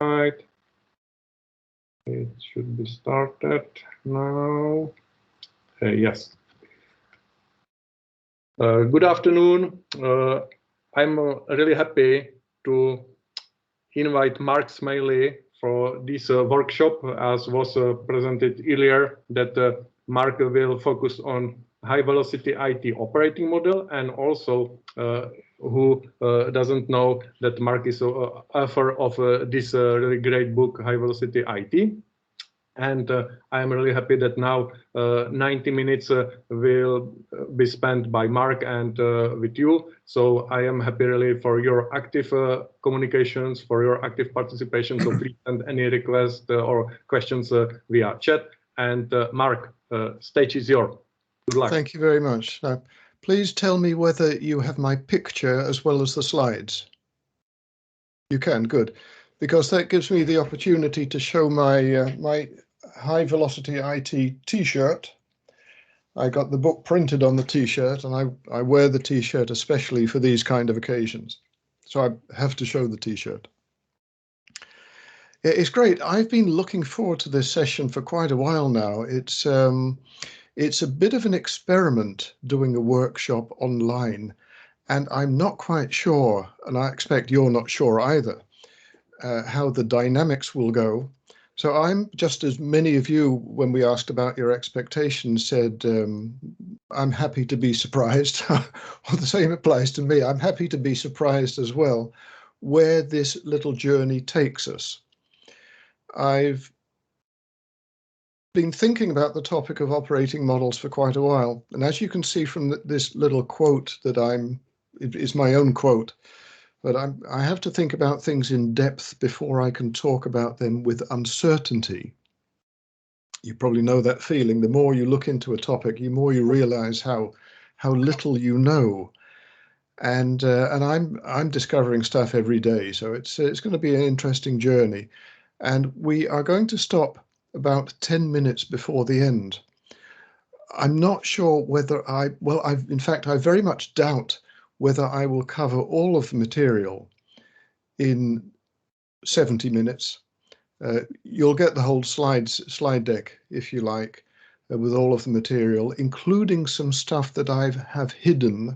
Right. It should be started now. Yes. Good afternoon. I'm really happy to invite Mark Smalley for this workshop, as was presented earlier, that Mark will focus on high-velocity IT operating model, and also who doesn't know that Mark is author of this really great book, High-Velocity IT. And I am really happy that now 90 minutes will be spent by Mark and with you. So I am happy really for your active communications, for your active participation. So please send any requests or questions via chat. And Mark, stage is yours. Good luck. Thank you very much. Now, please tell me whether you have my picture as well as the slides. You can, good, because that gives me the opportunity to show my my high velocity IT t-shirt. I got the book printed on the t-shirt, and I wear the t-shirt especially for these kind of occasions. So I have to show the t-shirt. It's great. I've been looking forward to this session for quite a while now. It's a bit of an experiment doing a workshop online, and I'm not quite sure, and I expect you're not sure either, how the dynamics will go. So I'm just as many of you, when we asked about your expectations, said, I'm happy to be surprised. Well, the same applies to me. I'm happy to be surprised as well, where this little journey takes us. I've been thinking about the topic of operating models for quite a while. And as you can see from this little quote that it is my own quote, but I have to think about things in depth before I can talk about them with uncertainty. You probably know that feeling. The more you look into a topic, the more you realize how little you know. And I'm discovering stuff every day. So it's going to be an interesting journey. And we are going to stop about 10 minutes before the end. I'm not sure whether I very much doubt whether I will cover all of the material in 70 minutes. You'll get the whole slide deck, if you like, with all of the material, including some stuff that I have hidden,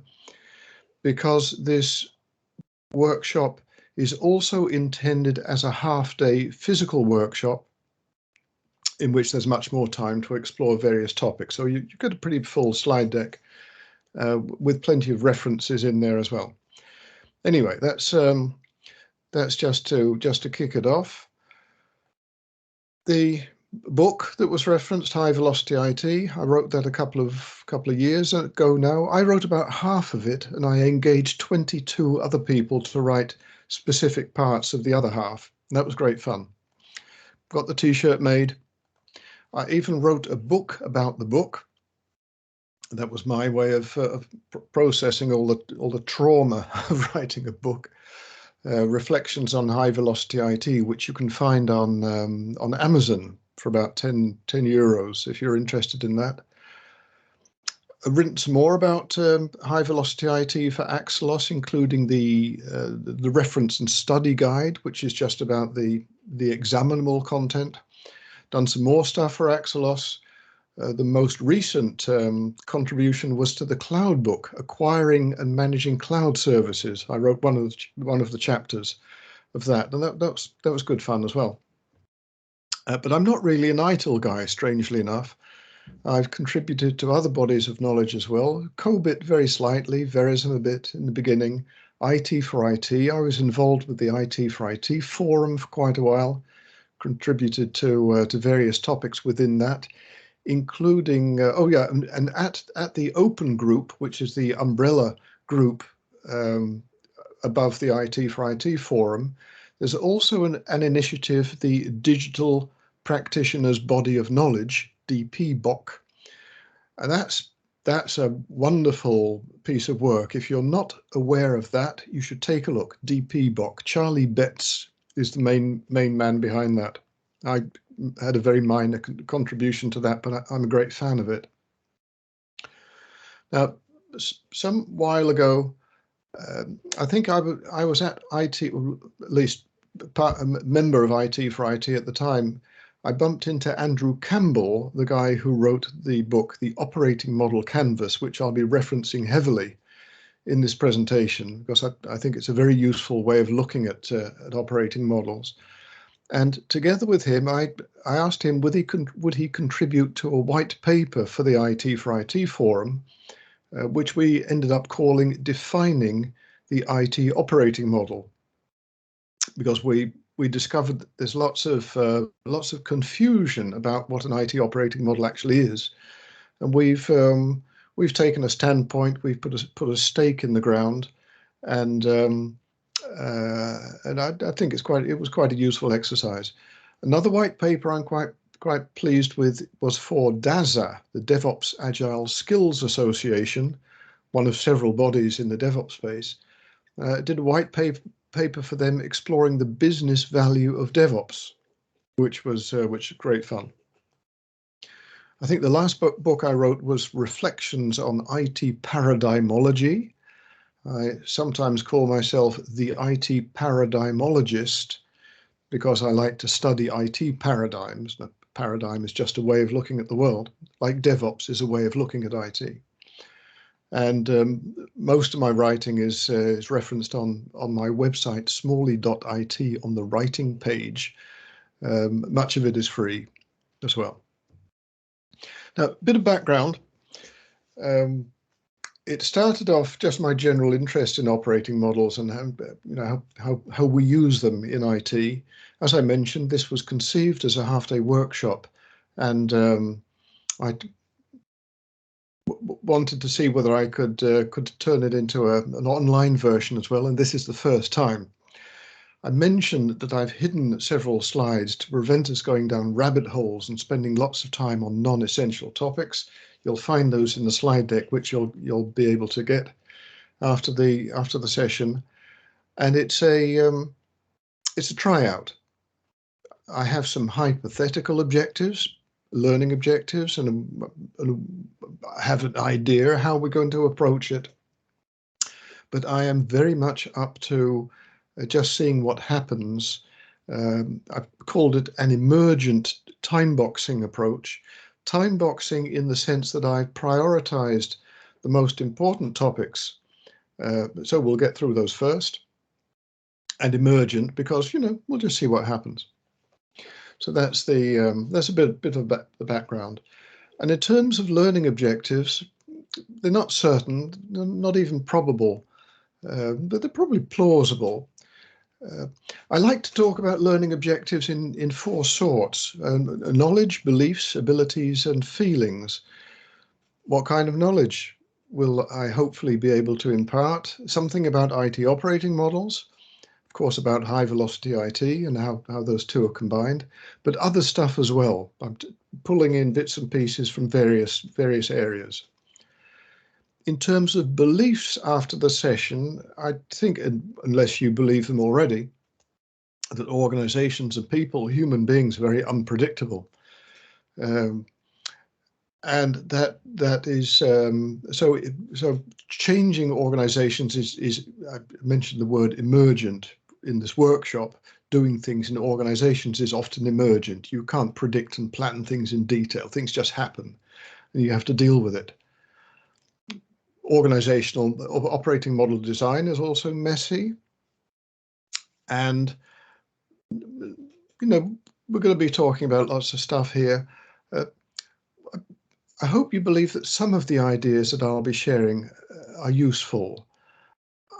because this workshop is also intended as a half-day physical workshop in which there's much more time to explore various topics. So you get a pretty full slide deck with plenty of references in there as well. Anyway, that's just to kick it off. The book that was referenced, High Velocity IT, I wrote that a couple of years ago now. I wrote about half of it, and I engaged 22 other people to write specific parts of the other half. And that was great fun. Got the t-shirt made. I even wrote a book about the book. That was my way of processing all the trauma of writing a book. Reflections on High Velocity IT, which you can find on Amazon for about 10 euros if you're interested in that. I've written some more about High Velocity IT for Axelos, including the reference and study guide, which is just about the examinable content. Done some more stuff for Axelos. The most recent contribution was to the cloud book, Acquiring and Managing Cloud Services. I wrote one of the chapters of that, and that was good fun as well. But I'm not really an ITIL guy, strangely enough. I've contributed to other bodies of knowledge as well. COBIT very slightly, Verism a bit in the beginning. IT for IT. I was involved with the IT for IT forum for quite a while. Contributed to various topics within that, including and at the open group, which is the umbrella group above the IT for IT forum, there's also an initiative, the Digital Practitioners Body of Knowledge, DPBOK, and that's a wonderful piece of work. If you're not aware of that, you should take a look. DPBOK. Charlie Betts is the main man behind that. I had a very minor contribution to that, but I'm a great fan of it. Now, some while ago, I think I was at IT, or at least a member of IT for IT at the time, I bumped into Andrew Campbell, the guy who wrote the book, The Operating Model Canvas, which I'll be referencing heavily in this presentation, because I think it's a very useful way of looking at operating models. And together with him, I asked him would he contribute to a white paper for the IT for IT forum, which we ended up calling Defining the IT Operating Model, because we discovered that there's lots of confusion about what an IT operating model actually is, and we've taken a standpoint, we've put a stake in the ground, and I think it was quite a useful exercise. Another white paper I'm quite pleased with was for DASA, the DevOps Agile Skills Association, one of several bodies in the DevOps space. Did a white paper for them exploring the business value of DevOps, which was great fun. I think the last book I wrote was Reflections on IT Paradigmology. I sometimes call myself the IT paradigmologist because I like to study IT paradigms. A paradigm is just a way of looking at the world, like DevOps is a way of looking at IT. And most of my writing is referenced on my website, smalley.it, on the writing page. Much of it is free as well. Now, a bit of background. It started off just my general interest in operating models and how we use them in IT. As I mentioned, this was conceived as a half-day workshop, and I wanted to see whether I could turn it into an online version as well, and this is the first time. I mentioned that I've hidden several slides to prevent us going down rabbit holes and spending lots of time on non-essential topics. You'll find those in the slide deck, which you'll be able to get after the session, and it's a tryout. I have some hypothetical objectives, learning objectives, and I have an idea how we're going to approach it. But I am very much up to just seeing what happens. I've called it an emergent time boxing approach. Time boxing in the sense that I've prioritized the most important topics. So we'll get through those first. And emergent because, we'll just see what happens. So that's a bit of the background. And in terms of learning objectives, they're not certain, not even probable, but they're probably plausible. I like to talk about learning objectives in four sorts: knowledge, beliefs, abilities, and feelings. What kind of knowledge will I hopefully be able to impart? Something about IT operating models, of course, about high velocity IT and how those two are combined, but other stuff as well. I'm pulling in bits and pieces from various areas. In terms of beliefs after the session, I think, unless you believe them already, that organizations and people, human beings, are very unpredictable. And that is so changing organizations is I mentioned the word emergent in this workshop. Doing things in organizations is often emergent. You can't predict and plan things in detail. Things just happen and you have to deal with it. Organizational operating model design is also messy, and we're going to be talking about lots of stuff here. I hope you believe that some of the ideas that I'll be sharing are useful.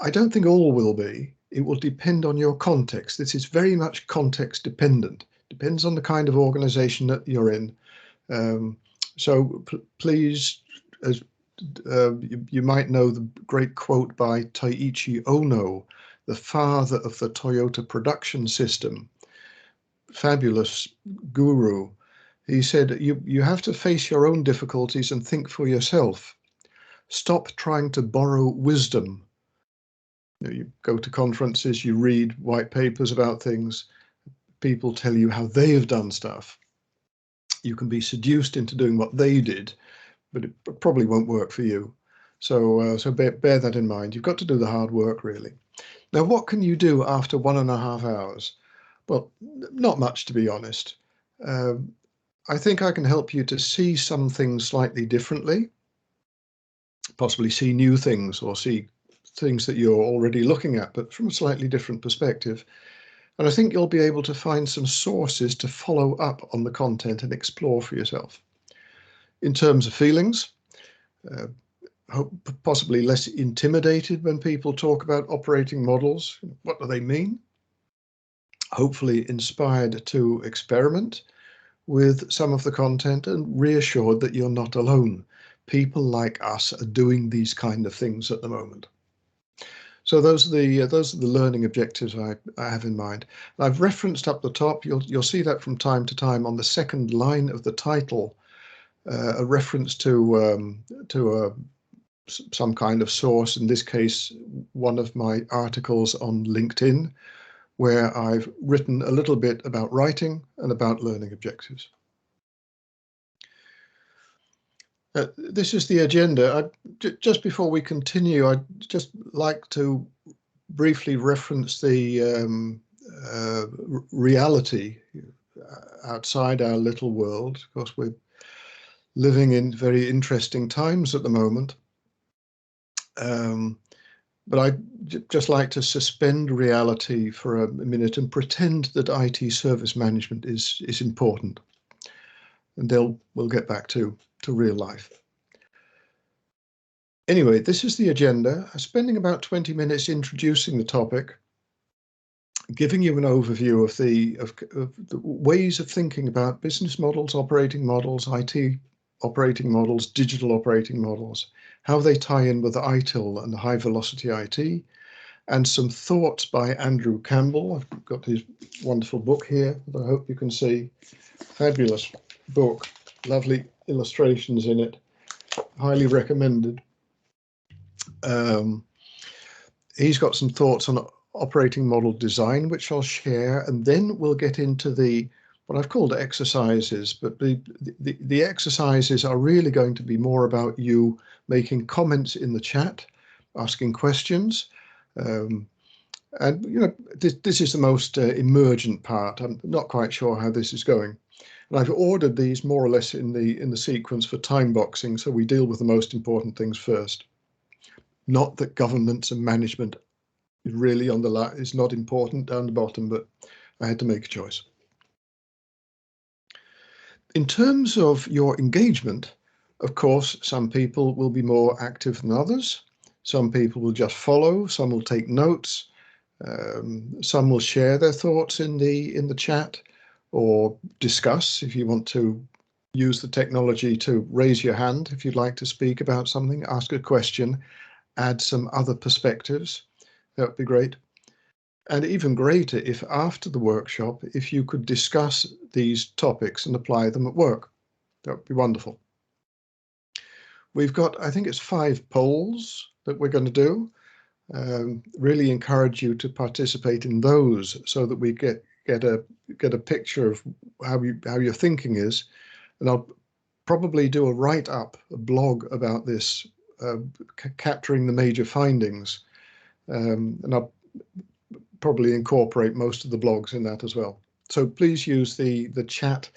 I don't think all will be. It will depend on your context. This is very much context dependent. Depends on the kind of organization that you're in. So please, as you might know the great quote by Taiichi Ono, the father of the Toyota production system, fabulous guru. He said, you have to face your own difficulties and think for yourself. Stop trying to borrow wisdom. You go to conferences, you read white papers about things, people tell you how they have done stuff. You can be seduced into doing what they did, but it probably won't work for you. So bear that in mind. You've got to do the hard work, really. Now, what can you do after 1.5 hours? Well, not much, to be honest. I think I can help you to see some things slightly differently, possibly see new things or see things that you're already looking at, but from a slightly different perspective. And I think you'll be able to find some sources to follow up on the content and explore for yourself. In terms of feelings, possibly less intimidated when people talk about operating models. What do they mean? Hopefully inspired to experiment with some of the content and reassured that you're not alone. People like us are doing these kind of things at the moment. So those are the learning objectives I have in mind. And I've referenced up the top. You'll see that from time to time on the second line of the title, a reference to some kind of source. In this case, one of my articles on LinkedIn, where I've written a little bit about writing and about learning objectives. This is the agenda. Just before we continue, I'd just like to briefly reference the reality outside our little world. Of course, we're living in very interesting times at the moment. But I'd just like to suspend reality for a minute and pretend that IT service management is important. And we'll get back to real life. Anyway, this is the agenda. I'm spending about 20 minutes introducing the topic, giving you an overview of the ways of thinking about business models, operating models, IT operating models, digital operating models, how they tie in with ITIL and high velocity IT, and some thoughts by Andrew Campbell. I've got his wonderful book here that I hope you can see. Fabulous book, lovely illustrations in it, highly recommended. He's got some thoughts on operating model design, which I'll share, and then we'll get into what I've called exercises, but the exercises are really going to be more about you making comments in the chat, asking questions, and this is the most emergent part. I'm not quite sure how this is going, and I've ordered these more or less in the sequence for time boxing, so we deal with the most important things first. Not that governance and management is really is not important down the bottom, but I had to make a choice. In terms of your engagement, of course, some people will be more active than others. Some people will just follow, some will take notes, some will share their thoughts in the chat or discuss. If you want to use the technology to raise your hand, if you'd like to speak about something, ask a question, add some other perspectives, that would be great. And even greater if after the workshop, if you could discuss these topics and apply them at work, that would be wonderful. We've got, I think it's 5 polls that we're going to do. Really encourage you to participate in those so that we get a picture of how your thinking is. And I'll probably do a write-up, a blog about this, capturing the major findings. And I'll probably incorporate most of the blogs in that as well. So please use the chat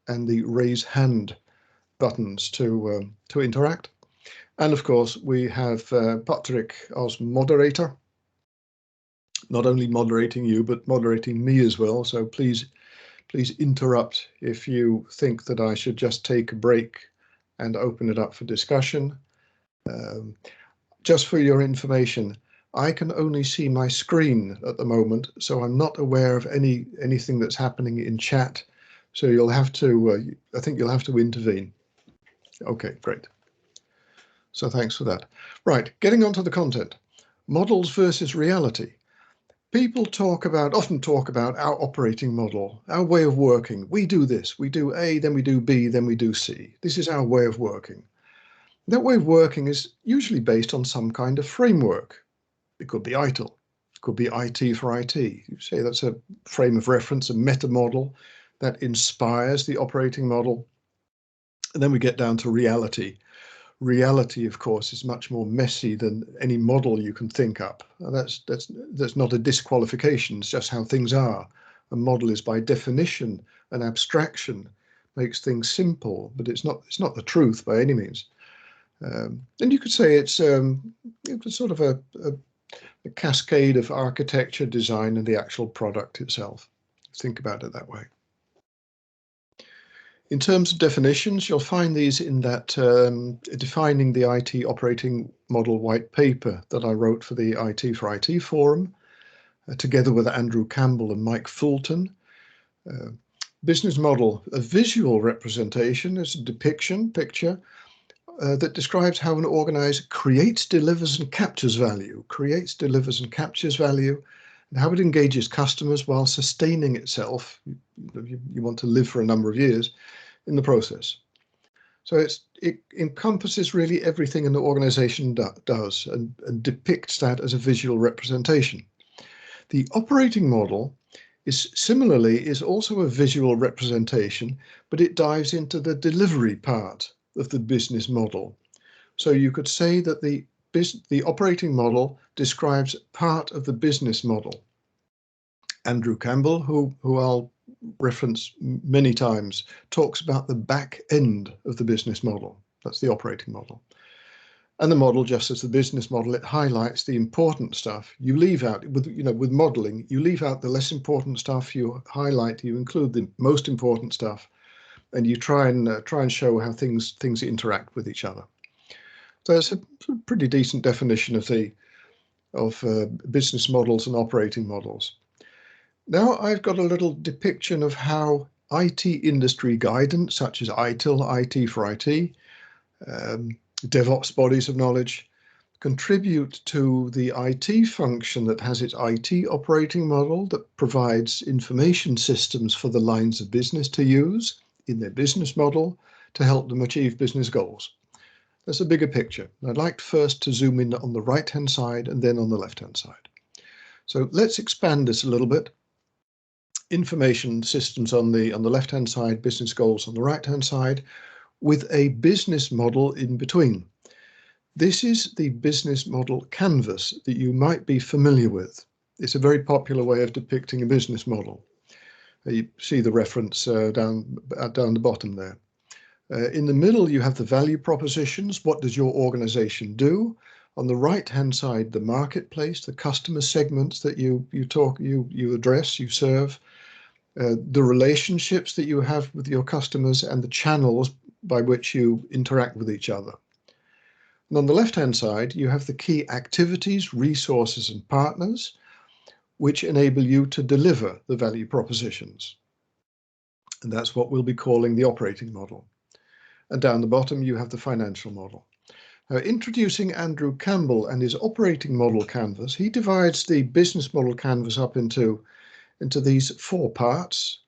and the raise hand buttons to interact. And of course, we have Patrick as moderator, not only moderating you, but moderating me as well. So please interrupt if you think that I should just take a break and open it up for discussion. Just for your information, I can only see my screen at the moment, so I'm not aware of anything that's happening in chat. So you'll have to, I think you'll have to intervene. Okay, great. So thanks for that. Right, getting on to the content. Models versus reality. People often talk about our operating model, our way of working. We do this, we do A, then we do B, then we do C. This is our way of working. That way of working is usually based on some kind of framework. It could be ITIL, it could be IT for IT. You say that's a frame of reference, a meta model that inspires the operating model. And then we get down to reality. Reality, of course, is much more messy than any model you can think up. That's not a disqualification, it's just how things are. A model is by definition an abstraction, makes things simple, but it's not the truth by any means. And you could say it's sort of a cascade of architecture, design, and the actual product itself. Think about it that way. In terms of definitions, you'll find these in that defining the IT operating model white paper that I wrote for the IT for IT forum, together with Andrew Campbell and Mike Fulton. Business model, a visual representation, is a picture that describes how an organizer creates, delivers, and captures value, and how it engages customers while sustaining itself. You want to live for a number of years in the process. So it encompasses really everything an organization does and depicts that as a visual representation. The operating model is also a visual representation, but it dives into the delivery part of the business model. So you could say that the operating model describes part of the business model. Andrew Campbell, who I'll reference many times, talks about the back end of the business model. That's the operating model. And the model, just as the business model, it highlights the important stuff. You leave out, with modeling, you leave out the less important stuff, you include the most important stuff, and you try and show how things interact with each other. So it's a pretty decent definition of business models and operating models. Now I've got a little depiction of how IT industry guidance, such as ITIL, IT for IT, DevOps bodies of knowledge, contribute to the IT function that has its IT operating model that provides information systems for the lines of business to use in their business model to help them achieve business goals. That's a bigger picture. I'd like first to zoom in on the right-hand side and then on the left-hand side. So let's expand this a little bit. Information systems on the left-hand side, business goals on the right-hand side, with a business model in between. This is the business model canvas that you might be familiar with. It's a very popular way of depicting a business model. You see the reference down the bottom there. In the middle, you have the value propositions. What does your organization do? On the right-hand side, the marketplace, the customer segments that you address, you serve, the relationships that you have with your customers, and the channels by which you interact with each other. And on the left-hand side, you have the key activities, resources, and partners, which enable you to deliver the value propositions. And that's what we'll be calling the operating model. And down the bottom, you have the financial model. Now, introducing Andrew Campbell and his operating model canvas, he divides the business model canvas up into these four parts: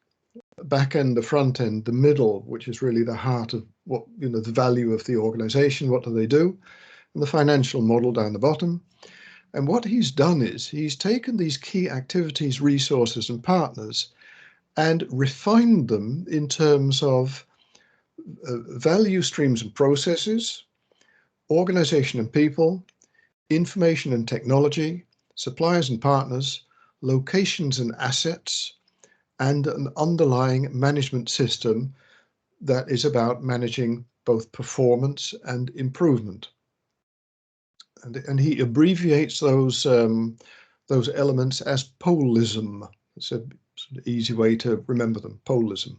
back end, the front end, the middle, which is really the heart of what, the value of the organization, what do they do, and the financial model down the bottom. And what he's done is he's taken these key activities, resources, and partners and refined them in terms of value streams and processes, organization and people, information and technology, suppliers and partners, locations and assets, and an underlying management system that is about managing both performance and improvement. And he abbreviates those elements as POLISM. It's an easy way to remember them, POLISM.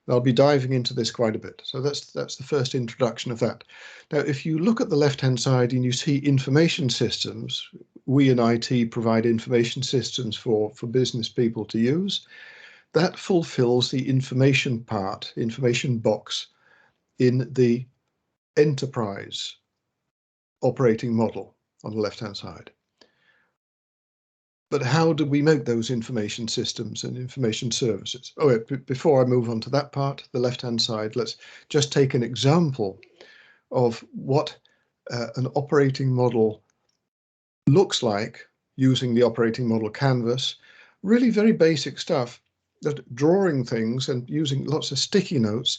And I'll be diving into this quite a bit. So that's the first introduction of that. Now, if you look at the left-hand side and you see information systems, we in IT provide information systems for business people to use. That fulfills the information part, information box in the enterprise operating model on the left-hand side. But how do we make those information systems and information services? Oh, before I move on to that part, the left-hand side, let's just take an example of what an operating model looks like using the operating model canvas. Really very basic stuff, that drawing things and using lots of sticky notes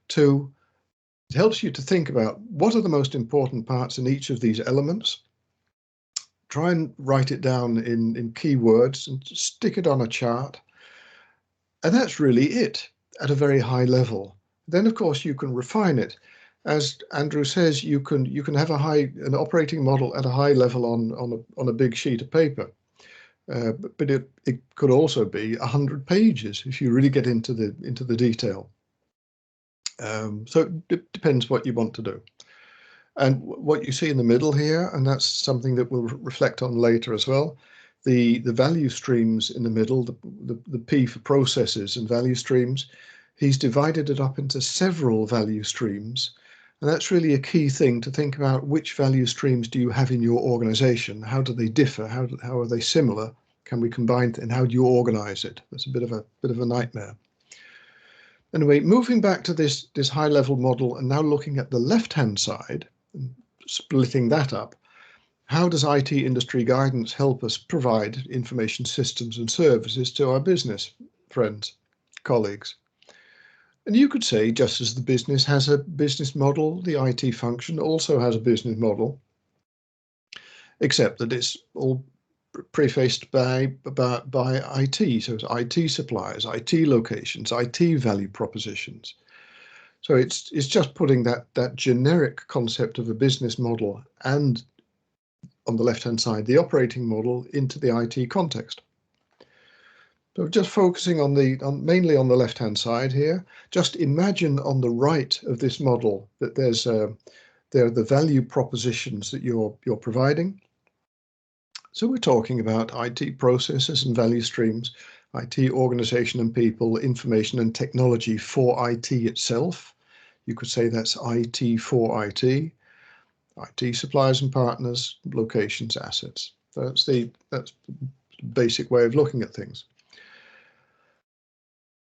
it helps you to think about what are the most important parts in each of these elements. Try and write it down in keywords and stick it on a chart. And that's really it at a very high level. Then, of course, you can refine it. As Andrew says, you can have an operating model at a high level on a big sheet of paper. But it could also be 100 pages if you really get into the detail. So it depends what you want to do. And what you see in the middle here, and that's something that we'll reflect on later as well, the value streams in the middle, the P for processes and value streams, he's divided it up into several value streams. And that's really a key thing to think about. Which value streams do you have in your organization? How do they differ? How are they similar? Can we combine it? And how do you organize it? That's a bit of a nightmare. Anyway, moving back to this high level model and now looking at the left-hand side, and splitting that up, how does IT industry guidance help us provide information systems and services to our business friends, colleagues? And you could say, just as the business has a business model, the IT function also has a business model, except that it's all prefaced by IT. So it's IT suppliers, IT locations, IT value propositions. So it's just putting that generic concept of a business model and, on the left-hand side, the operating model into the IT context. So just focusing mainly on the left-hand side here, just imagine on the right of this model that there are the value propositions that you're providing. So we're talking about IT processes and value streams, IT organization and people, information and technology for IT itself. You could say that's IT for IT, IT suppliers and partners, locations, assets. That's the basic way of looking at things.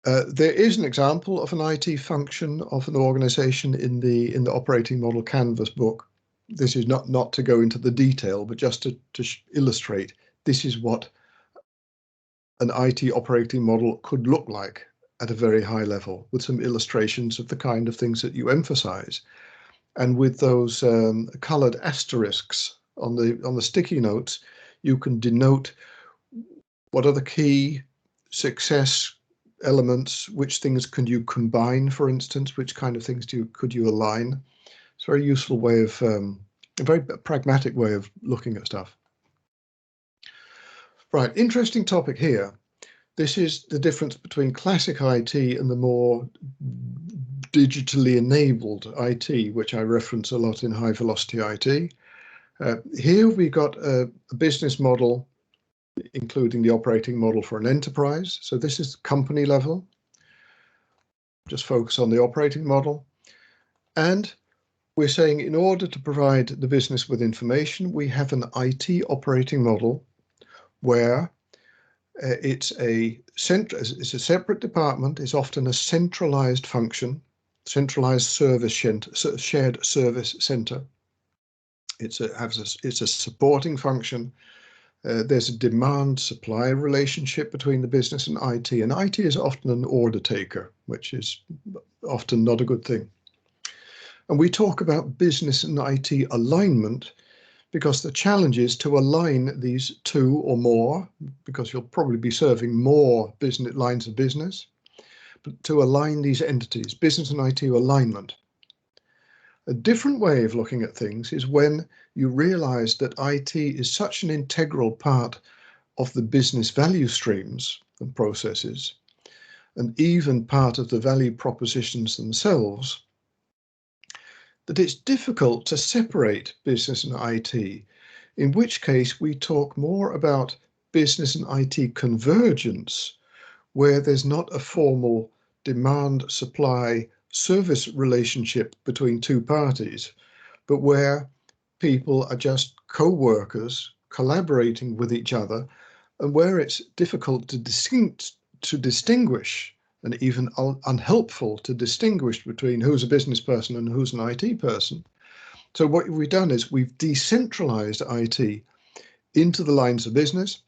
There is an example of an IT function of an organization in the operating model canvas book. This is not to go into the detail, but just to illustrate, this is what an IT operating model could look like at a very high level, with some illustrations of the kind of things that you emphasize. And with those colored asterisks on the sticky notes, you can denote what are the key success elements, which things can you combine, for instance, which kind of things could you align. It's a very useful way of, a very pragmatic way of looking at stuff. Right, interesting topic here. This is the difference between classic IT and the more digitally enabled IT, which I reference a lot in high velocity IT. Here we got a business model, including the operating model for an enterprise. So this is company level. Just focus on the operating model. And we're saying in order to provide the business with information, we have an IT operating model where it's a separate department. It's often a centralized function, centralized service shared service center. It's a supporting function. There's a demand-supply relationship between the business and IT is often an order taker, which is often not a good thing. And we talk about business and IT alignment because the challenge is to align these two or more, because you'll probably be serving more business lines of business, but to align these entities, business and IT alignment. A different way of looking at things is when you realize that IT is such an integral part of the business value streams and processes, and even part of the value propositions themselves, that it's difficult to separate business and IT, in which case we talk more about business and IT convergence, where there's not a formal demand-supply service relationship between two parties, but where people are just co-workers collaborating with each other, and where it's difficult to distinguish and even unhelpful to distinguish between who's a business person and who's an IT person. So what we've done is we've decentralized IT into the lines of business.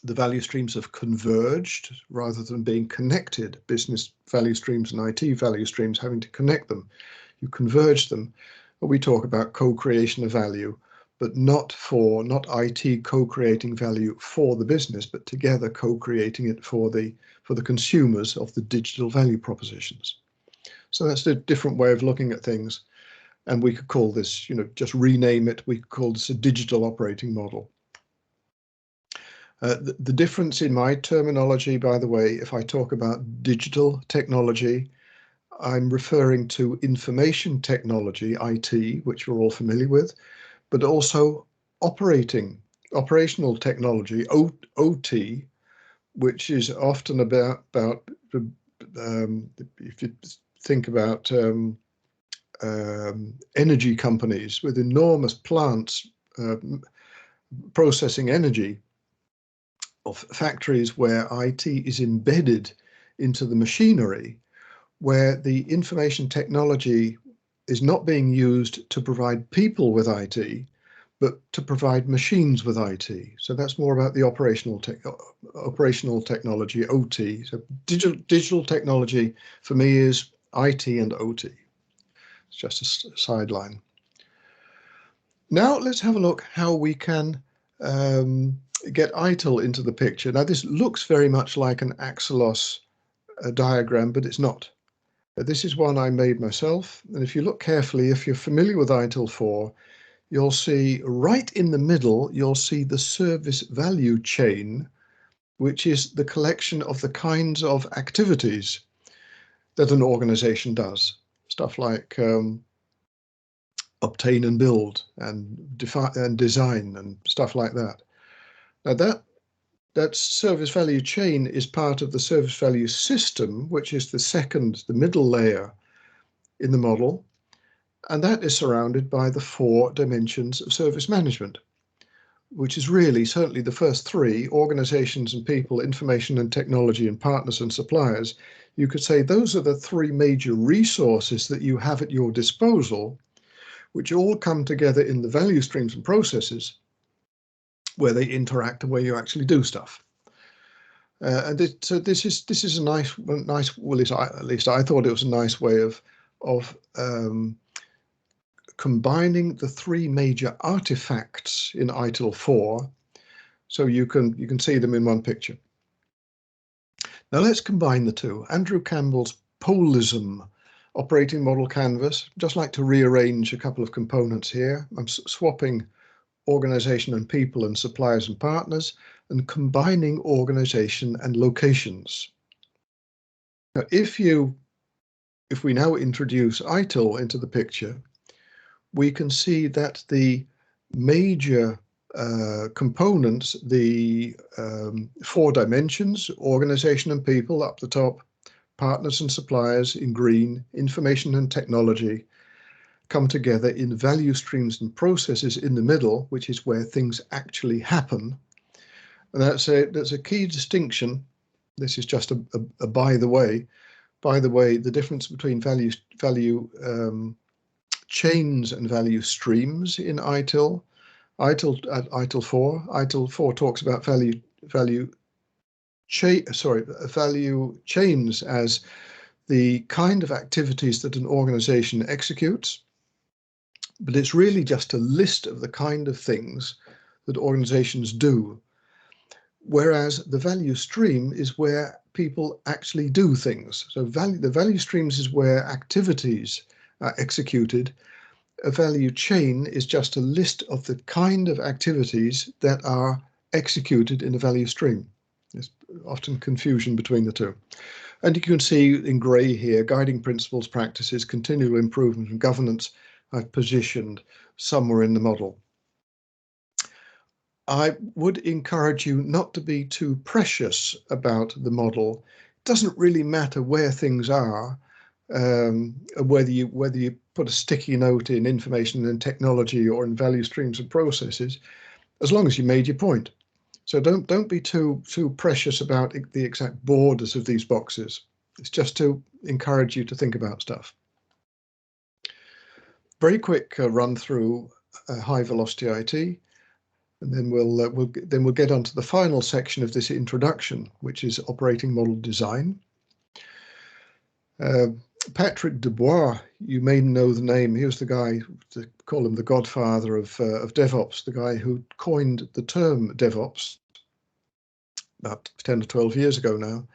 The value streams have converged rather than being connected. Business value streams and IT value streams having to connect them. You converge them. We talk about co-creation of value but not IT co-creating value for the business, but together co-creating it for the consumers of the digital value propositions. So that's a different way of looking at things. And we could call this, just rename it. We could call this a digital operating model. The difference in my terminology, by the way, if I talk about digital technology, I'm referring to information technology, IT, which we're all familiar with, but also operational technology, OT, which is often about if you think about energy companies with enormous plants processing energy, of factories where IT is embedded into the machinery, where the information technology is not being used to provide people with IT, but to provide machines with IT. So that's more about the operational technology, OT. So digital technology for me is IT and OT. It's just a sideline. Now let's have a look how we can get ITIL into the picture. Now this looks very much like an Axelos diagram, but it's not. This is one I made myself, and if you look carefully, if you're familiar with ITIL 4, you'll see right in the middle, you'll see the service value chain, which is the collection of the kinds of activities that an organization does. Stuff like obtain and build and design and stuff like that. Now that service value chain is part of the service value system, which is the middle layer in the model. And that is surrounded by the 4 dimensions of service management, which is really certainly the first 3, organizations and people, information and technology, and partners and suppliers. You could say those are the 3 major resources that you have at your disposal, which all come together in the value streams and processes where they interact and where you actually do stuff. So this is a nice. Well, at least I thought it was a nice way of combining the 3 major artifacts in ITIL 4, so you can see them in one picture. Now let's combine the two. Andrew Campbell's Polism operating model canvas. Just like to rearrange a couple of components here. I'm swapping organization and people and suppliers and partners, and combining organization and locations. Now, if we now introduce ITIL into the picture, we can see that the major components, the 4 dimensions, organization and people up the top, partners and suppliers in green, information and technology, come together in value streams and processes in the middle, which is where things actually happen. And that's a key distinction. This is just a by the way. By the way, the difference between value chains and value streams in ITIL 4. ITIL 4 talks about value chains as the kind of activities that an organization executes, but it's really just a list of the kind of things that organizations do. Whereas the value stream is where people actually do things. So the value streams is where activities are executed. A value chain is just a list of the kind of activities that are executed in a value stream. There's often confusion between the two. And you can see in grey here, guiding principles, practices, continual improvement and governance I've positioned somewhere in the model. I would encourage you not to be too precious about the model. It doesn't really matter where things are, whether you put a sticky note in information and technology or in value streams and processes, as long as you made your point. So don't be too precious about the exact borders of these boxes. It's just to encourage you to think about stuff. Very quick run through high velocity IT, and then we'll get on to the final section of this introduction, which is operating model design. Patrick Dubois, you may know the name. He was the guy, to call him the godfather of DevOps, the guy who coined the term DevOps about 10 or 12 years ago now.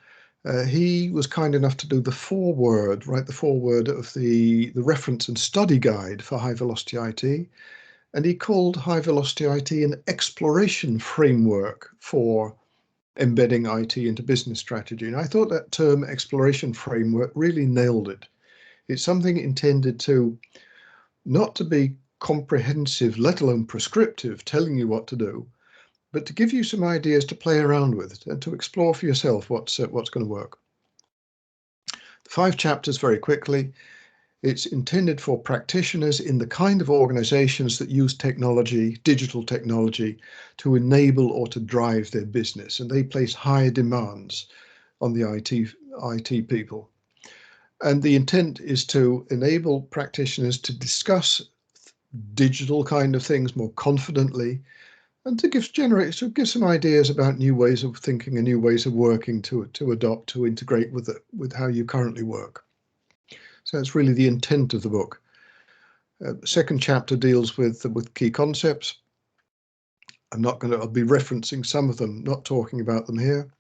He was kind enough to do the foreword, write the foreword of the reference and study guide for high velocity IT. And he called high velocity IT an exploration framework for embedding IT into business strategy. And I thought that term exploration framework really nailed it. It's something intended to not to be comprehensive, let alone prescriptive, telling you what to do, but to give you some ideas to play around with and to explore for yourself what's going to work. The 5 chapters very quickly. It's intended for practitioners in the kind of organizations that use technology, digital technology, to enable or to drive their business. And they place higher demands on the IT people. And the intent is to enable practitioners to discuss digital kind of things more confidently and to give some ideas about new ways of thinking and new ways of working to adopt, to integrate with how you currently work. So that's really the intent of the book. Second chapter deals with key concepts. I'll be referencing some of them, not talking about them here.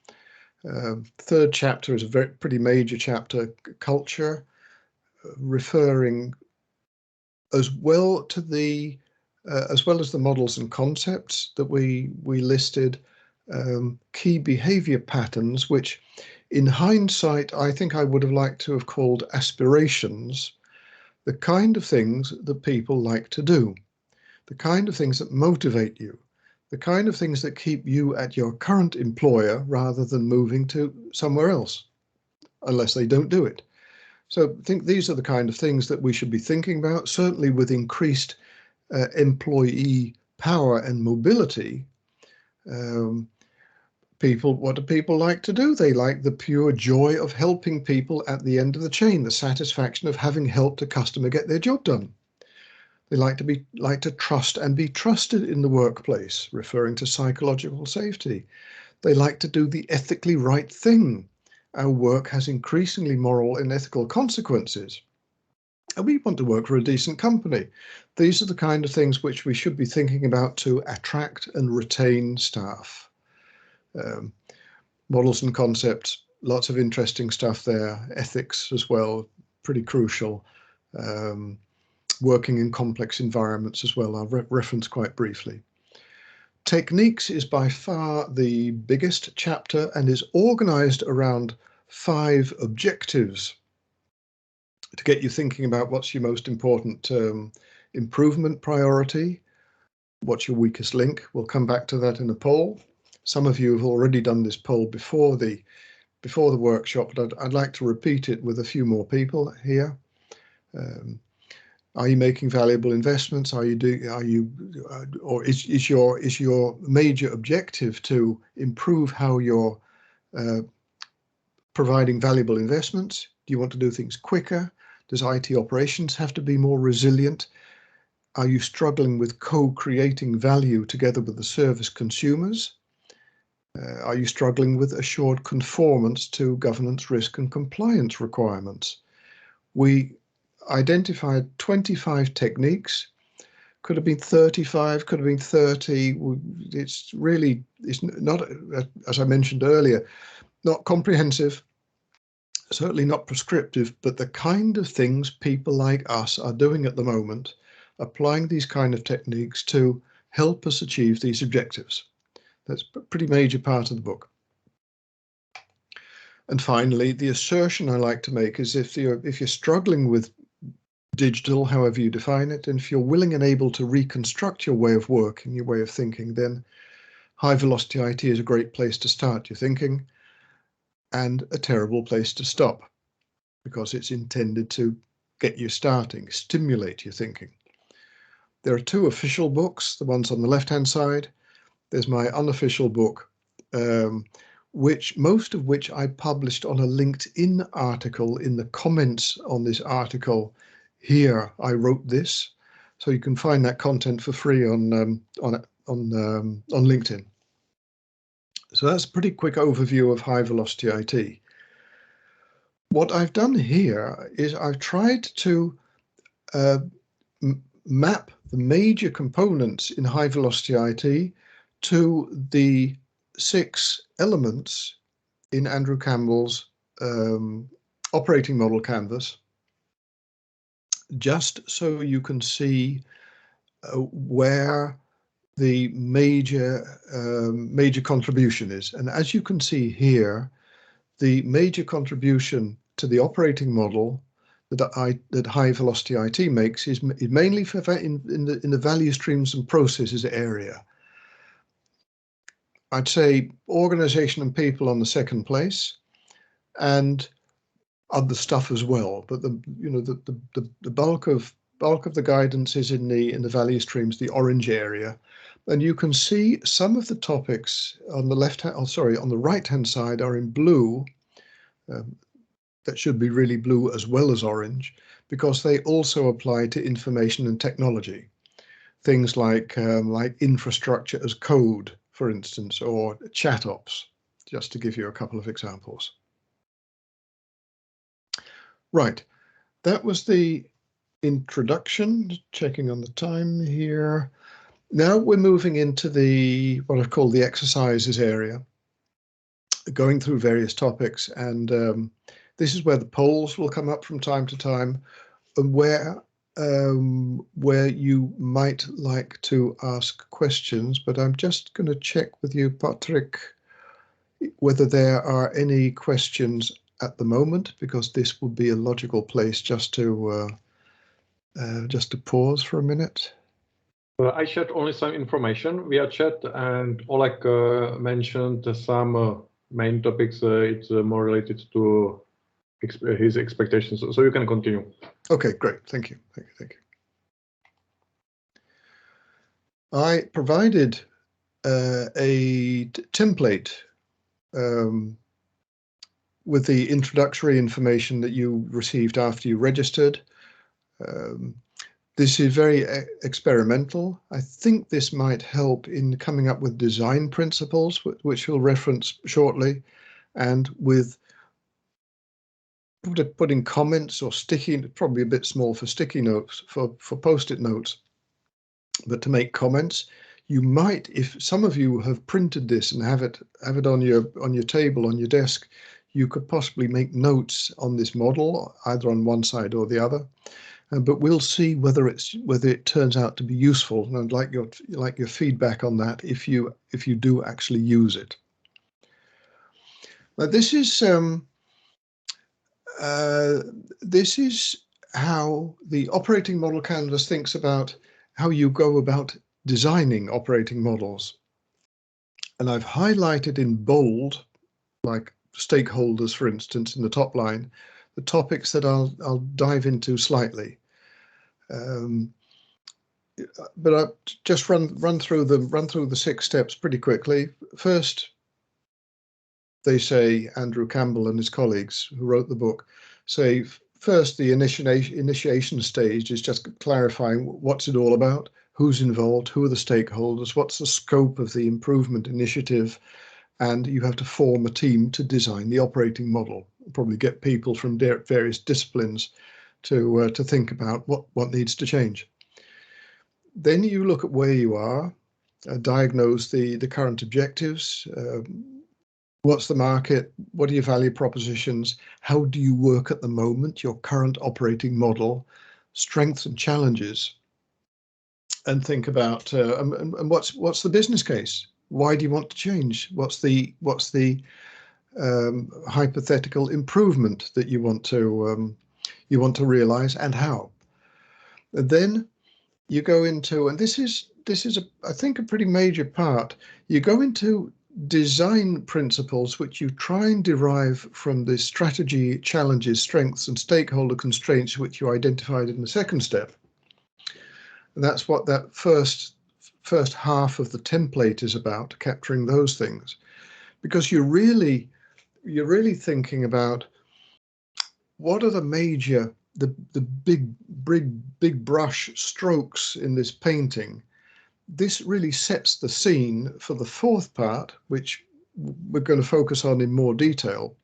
Third chapter is a pretty major chapter, culture, referring as well as the models and concepts that we listed, key behavior patterns, which in hindsight, I think I would have liked to have called aspirations, the kind of things that people like to do, the kind of things that motivate you, the kind of things that keep you at your current employer rather than moving to somewhere else, unless they don't do it. So I think these are the kind of things that we should be thinking about, certainly with increased employee power and mobility. What do people like to do? They like the pure joy of helping people at the end of the chain, the satisfaction of having helped a customer get their job done. They like to trust and be trusted in the workplace, referring to psychological safety. They like to do the ethically right thing. Our work has increasingly moral and ethical consequences. And we want to work for a decent company. These are the kind of things which we should be thinking about to attract and retain staff. Models and concepts, lots of interesting stuff there. Ethics as well, pretty crucial. Working in complex environments as well, I'll reference quite briefly. Techniques is by far the biggest chapter and is organized around 5 objectives to get you thinking about what's your most important improvement priority, what's your weakest link. We'll come back to that in a poll. Some of you have already done this poll before the workshop, but I'd like to repeat it with a few more people here. Are you making valuable investments? Or is your major objective to improve how you're providing valuable investments? Do you want to do things quicker? Does IT operations have to be more resilient? Are you struggling with co-creating value together with the service consumers? Are you struggling with assured conformance to governance, risk, and compliance requirements? We identified 25 techniques. Could have been 35, could have been 30. It's not, as I mentioned earlier, not comprehensive, certainly not prescriptive, but the kind of things people like us are doing at the moment, applying these kind of techniques to help us achieve these objectives. That's a pretty major part of the book. And finally, the assertion I like to make is if you're struggling with digital, however you define it, and if you're willing and able to reconstruct your way of working, your way of thinking, then high velocity IT is a great place to start your thinking and a terrible place to stop, because it's intended to get you starting, stimulate your thinking. There are 2 official books, the ones on the left-hand side. There's my unofficial book, most of which I published on a LinkedIn article. In the comments on this article here, I wrote this, so you can find that content for free on LinkedIn. So that's a pretty quick overview of high velocity IT. What I've done here is I've tried to map the major components in high velocity IT to the 6 elements in Andrew Campbell's operating model canvas, just so you can see where the major contribution is. And as you can see here, the major contribution to the operating model that high velocity IT makes is mainly for in the value streams and processes area. I'd say organization and people on the second place, and other stuff as well. But the bulk of the guidance is in the value streams, the orange area, and you can see some of the topics on the on the right hand side are in blue. That should be really blue as well as orange, because they also apply to information and technology. Things like infrastructure as code, for instance, or chat ops, just to give you a couple of examples. Right, that was the introduction. Checking on the time here. Now we're moving into what I've called the exercises area, going through various topics, and this is where the polls will come up from time to time, and where you might like to ask questions. But I'm just going to check with you, Patrick, whether there are any questions at the moment, because this would be a logical place just to pause for a minute. I shared only some information via chat, and Oleg mentioned some main topics. It's more related to his expectations, so you can continue. Okay, great. Thank you. Thank you. I provided a template with the introductory information that you received after you registered. This is very experimental. I think this might help in coming up with design principles, which we'll reference shortly, and with putting comments or probably a bit small for sticky notes, for post-it notes, but to make comments. You might, if some of you have printed this and have it on your table, on your desk, you could possibly make notes on this model, either on one side or the other. But we'll see whether it turns out to be useful, and I'd like your feedback on that if you do actually use it. Now this is how the operating model canvas thinks about how you go about designing operating models. And I've highlighted in bold, like stakeholders, for instance, in the top line, the topics that I'll dive into slightly. But I'll just run through the 6 steps pretty quickly. First, they say, Andrew Campbell and his colleagues who wrote the book say, first, the initiation stage is just clarifying what's it all about, who's involved, who are the stakeholders, what's the scope of the improvement initiative, and you have to form a team to design the operating model. Probably get people from various disciplines to think about what needs to change. Then you look at where you are, diagnose the current objectives. What's the market? What are your value propositions? How do you work at the moment, your current operating model, strengths and challenges, and think about and what's the business case? Why do you want to change? What's the hypothetical improvement that you want to realize, and how? And then you go into, and this is I think a pretty major part. You go into design principles which you try and derive from the strategy, challenges, strengths, and stakeholder constraints which you identified in the second step. And that's what that first half of the template is about, capturing those things, because you're really thinking about what are the major, the big brush strokes in this painting. This really sets the scene for the fourth part, which we're going to focus on in more detail.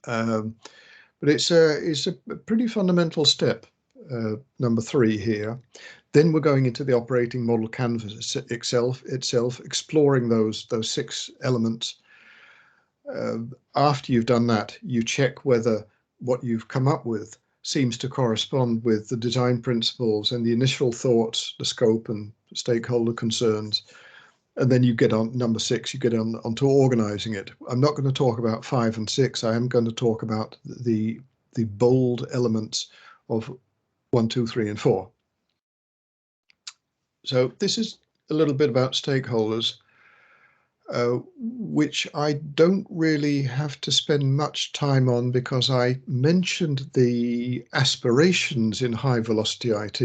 But it's a pretty fundamental step, number 3 here. Then we're going into the operating model canvas itself, exploring those 6 elements. After you've done that, you check whether what you've come up with seems to correspond with the design principles and the initial thoughts, the scope and stakeholder concerns. And then you get on number 6, you get onto organizing it. I'm not going to talk about 5 and 6. I am going to talk about the bold elements of 1, 2, 3, and 4. So this is a little bit about stakeholders, which I don't really have to spend much time on because I mentioned the aspirations in high velocity IT.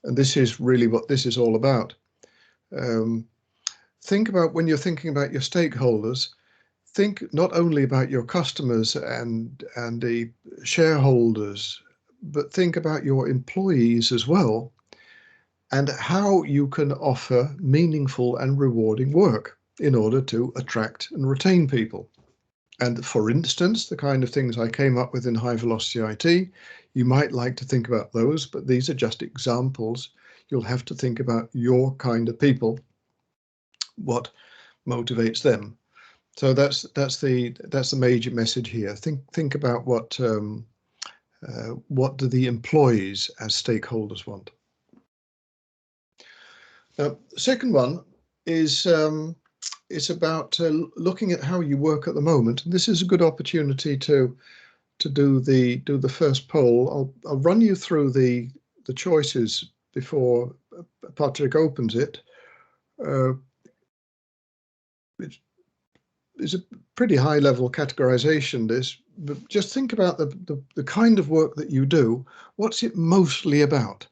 And this is really what this is all about. Think about when you're thinking about your stakeholders, think not only about your customers and the shareholders, but think about your employees as well, and how you can offer meaningful and rewarding work in order to attract and retain people. And for instance, the kind of things I came up with in high velocity IT, you might like to think about those, but these are just examples. You'll have to think about your kind of people, what motivates them. So that's the major message here. Think about what do the employees as stakeholders want. Now, the second one is about looking at how you work at the moment. And this is a good opportunity to do the first poll. I'll run you through the choices before Patrick opens it. It's a pretty high level categorization, this, but just think about the kind of work that you do. What's it mostly about?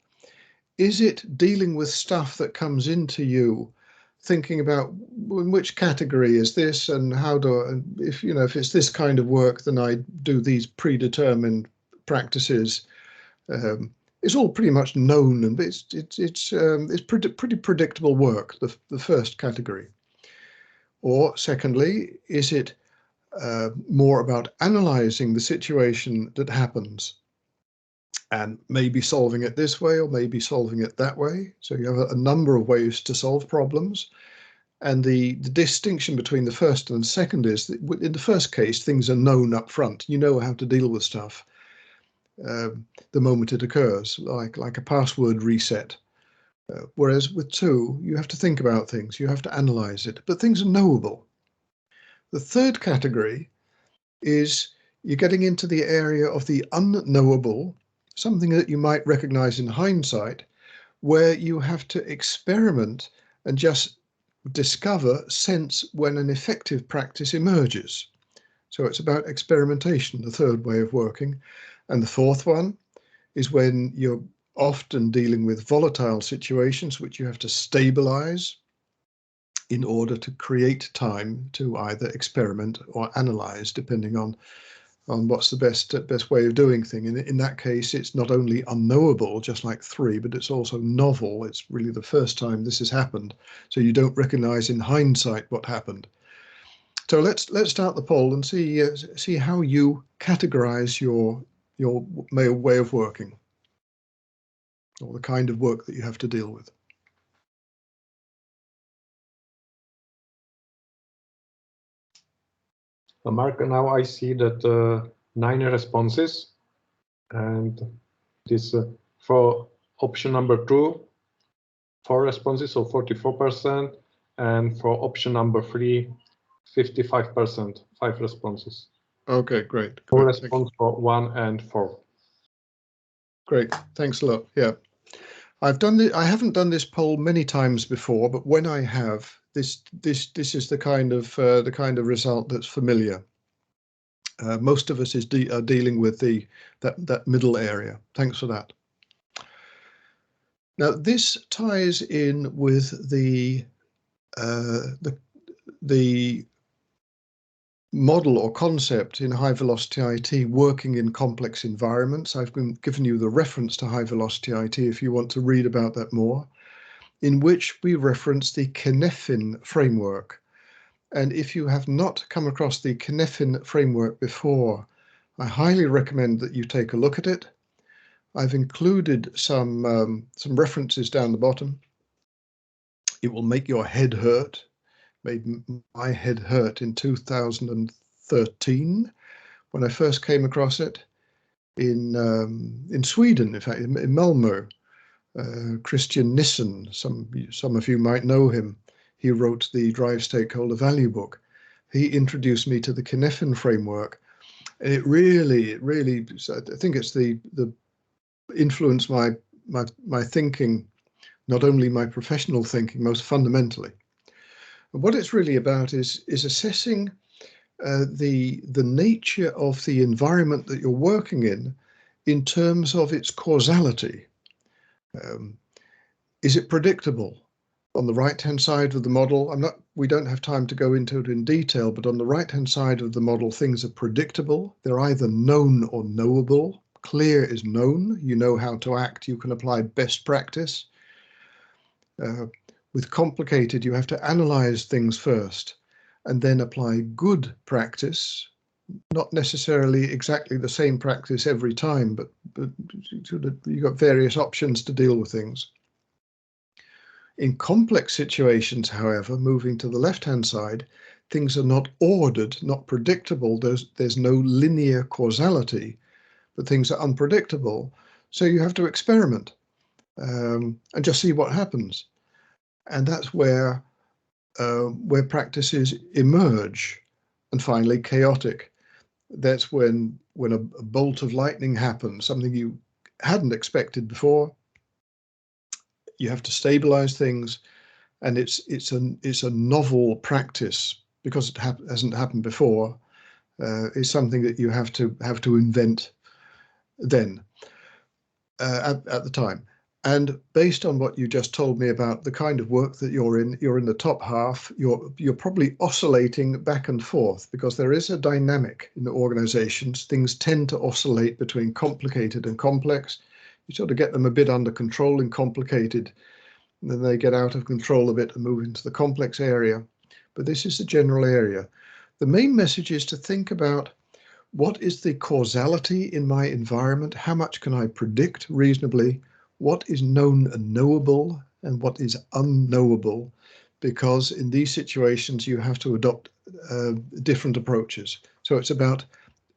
Is it dealing with stuff that comes into you, thinking about in which category is this and how do if it's this kind of work, then I do these predetermined practices. It's all pretty much known, and it's pretty predictable work, the first category. Or secondly, is it more about analyzing the situation that happens and maybe solving it this way or maybe solving it that way? So you have a number of ways to solve problems. And the distinction between the first and the second is that in the first case, things are known up front. You know how to deal with stuff the moment it occurs, like a password reset. Whereas with 2, you have to think about things, you have to analyze it, but things are knowable. The third category is you're getting into the area of the unknowable, something that you might recognize in hindsight, where you have to experiment and just discover, sense when an effective practice emerges. So it's about experimentation, the third way of working. And the fourth one is when you're often dealing with volatile situations which you have to stabilize in order to create time to either experiment or analyze, depending on what's the best way of doing things. In that case, it's not only unknowable, just like 3, but it's also novel. It's really the first time this has happened, so you don't recognize in hindsight what happened. So let's start the poll and see how you categorize your way of working, or the kind of work that you have to deal with. Mark, now I see that 9 responses, and this for option number 2, 4 responses, so 44%, and for option number 3, 55%, 5 responses. Okay, great. No response for 1 and 4. Great, thanks a lot. Yeah, I haven't done this poll many times before, but when I have, this is the kind of result that's familiar. Most of us are dealing with that middle area. Thanks for that. Now this ties in with the model or concept in high velocity IT, working in complex environments. I've given you the reference to high velocity IT if you want to read about that more, in which we reference the Cynefin framework. And if you have not come across the Cynefin framework before, I highly recommend that you take a look at it. I've included some references down the bottom. It will make your head hurt. Made my head hurt in 2013 when I first came across it in Sweden, in fact, in Malmö. Christian Nissen, some of you might know him. He wrote the Drive Stakeholder Value book. He introduced me to the Cynefin framework, and it really, I think it's the influenced my thinking, not only my professional thinking, most fundamentally. And what it's really about is assessing the nature of the environment that you're working in terms of its causality. Is it predictable? On the right-hand side of the model, we don't have time to go into it in detail, but on the right-hand side of the model, things are predictable. They're either known or knowable. Clear is known. You know how to act. You can apply best practice. With complicated, you have to analyze things first and then apply good practice, not necessarily exactly the same practice every time, but you've got various options to deal with things. In complex situations, however, moving to the left-hand side, things are not ordered, not predictable. There's no linear causality, but things are unpredictable. So you have to experiment and just see what happens. And that's where practices emerge. And finally, chaotic. That's when a bolt of lightning happens, something you hadn't expected before. You have to stabilize things, and it's a novel practice because it hasn't happened before. It's something that you have to invent then at the time. And based on what you just told me about the kind of work that you're in the top half. You're probably oscillating back and forth because there is a dynamic in the organizations. Things tend to oscillate between complicated and complex. You sort of get them a bit under control in complicated, and then they get out of control a bit and move into the complex area. But this is the general area. The main message is to think about what is the causality in my environment? How much can I predict reasonably? What is known and knowable and what is unknowable? Because in these situations, you have to adopt different approaches. So it's about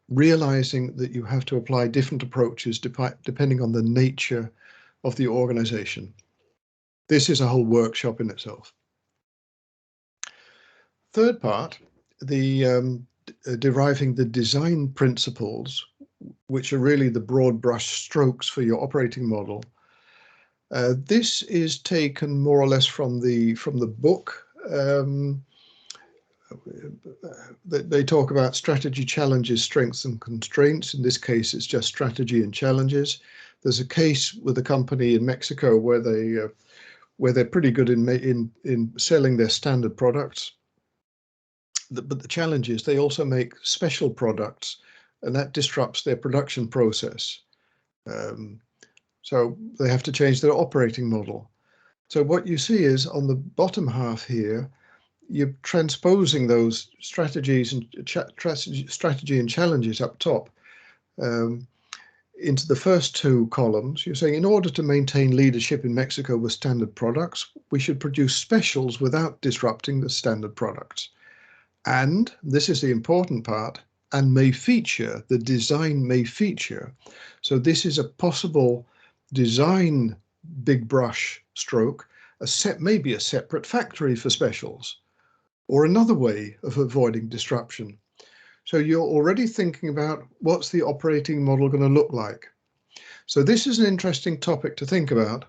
realizing that you have to apply different approaches depending on the nature of the organization. This is a whole workshop in itself. Third part, the deriving the design principles, which are really the broad brush strokes for your operating model. This is taken more or less from the book. They talk about strategy, challenges, strengths and constraints. In this case, it's just strategy and challenges. There's a case with a company in Mexico where they're pretty good in selling their standard products. But the challenge is they also make special products, and that disrupts their production process. So they have to change their operating model. So what you see is on the bottom half here, you're transposing those strategies and strategy and challenges up top into the first two columns. You're saying in order to maintain leadership in Mexico with standard products, we should produce specials without disrupting the standard products. And this is the important part, and may feature, the design may feature. So this is a possible design big brush stroke, maybe a separate factory for specials, or another way of avoiding disruption. So you're already thinking about what's the operating model going to look like. So this is an interesting topic to think about,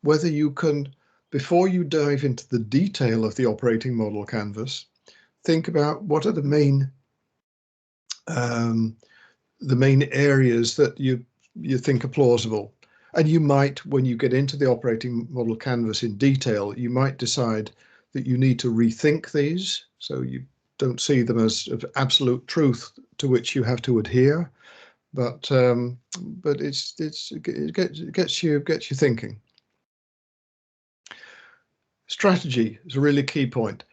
whether you can, before you dive into the detail of the operating model canvas, think about what are the main areas that you think are plausible. And you might, when you get into the operating model canvas in detail, you might decide that you need to rethink these, so you don't see them as absolute truth to which you have to adhere. But it gets you thinking. Strategy is a really key point.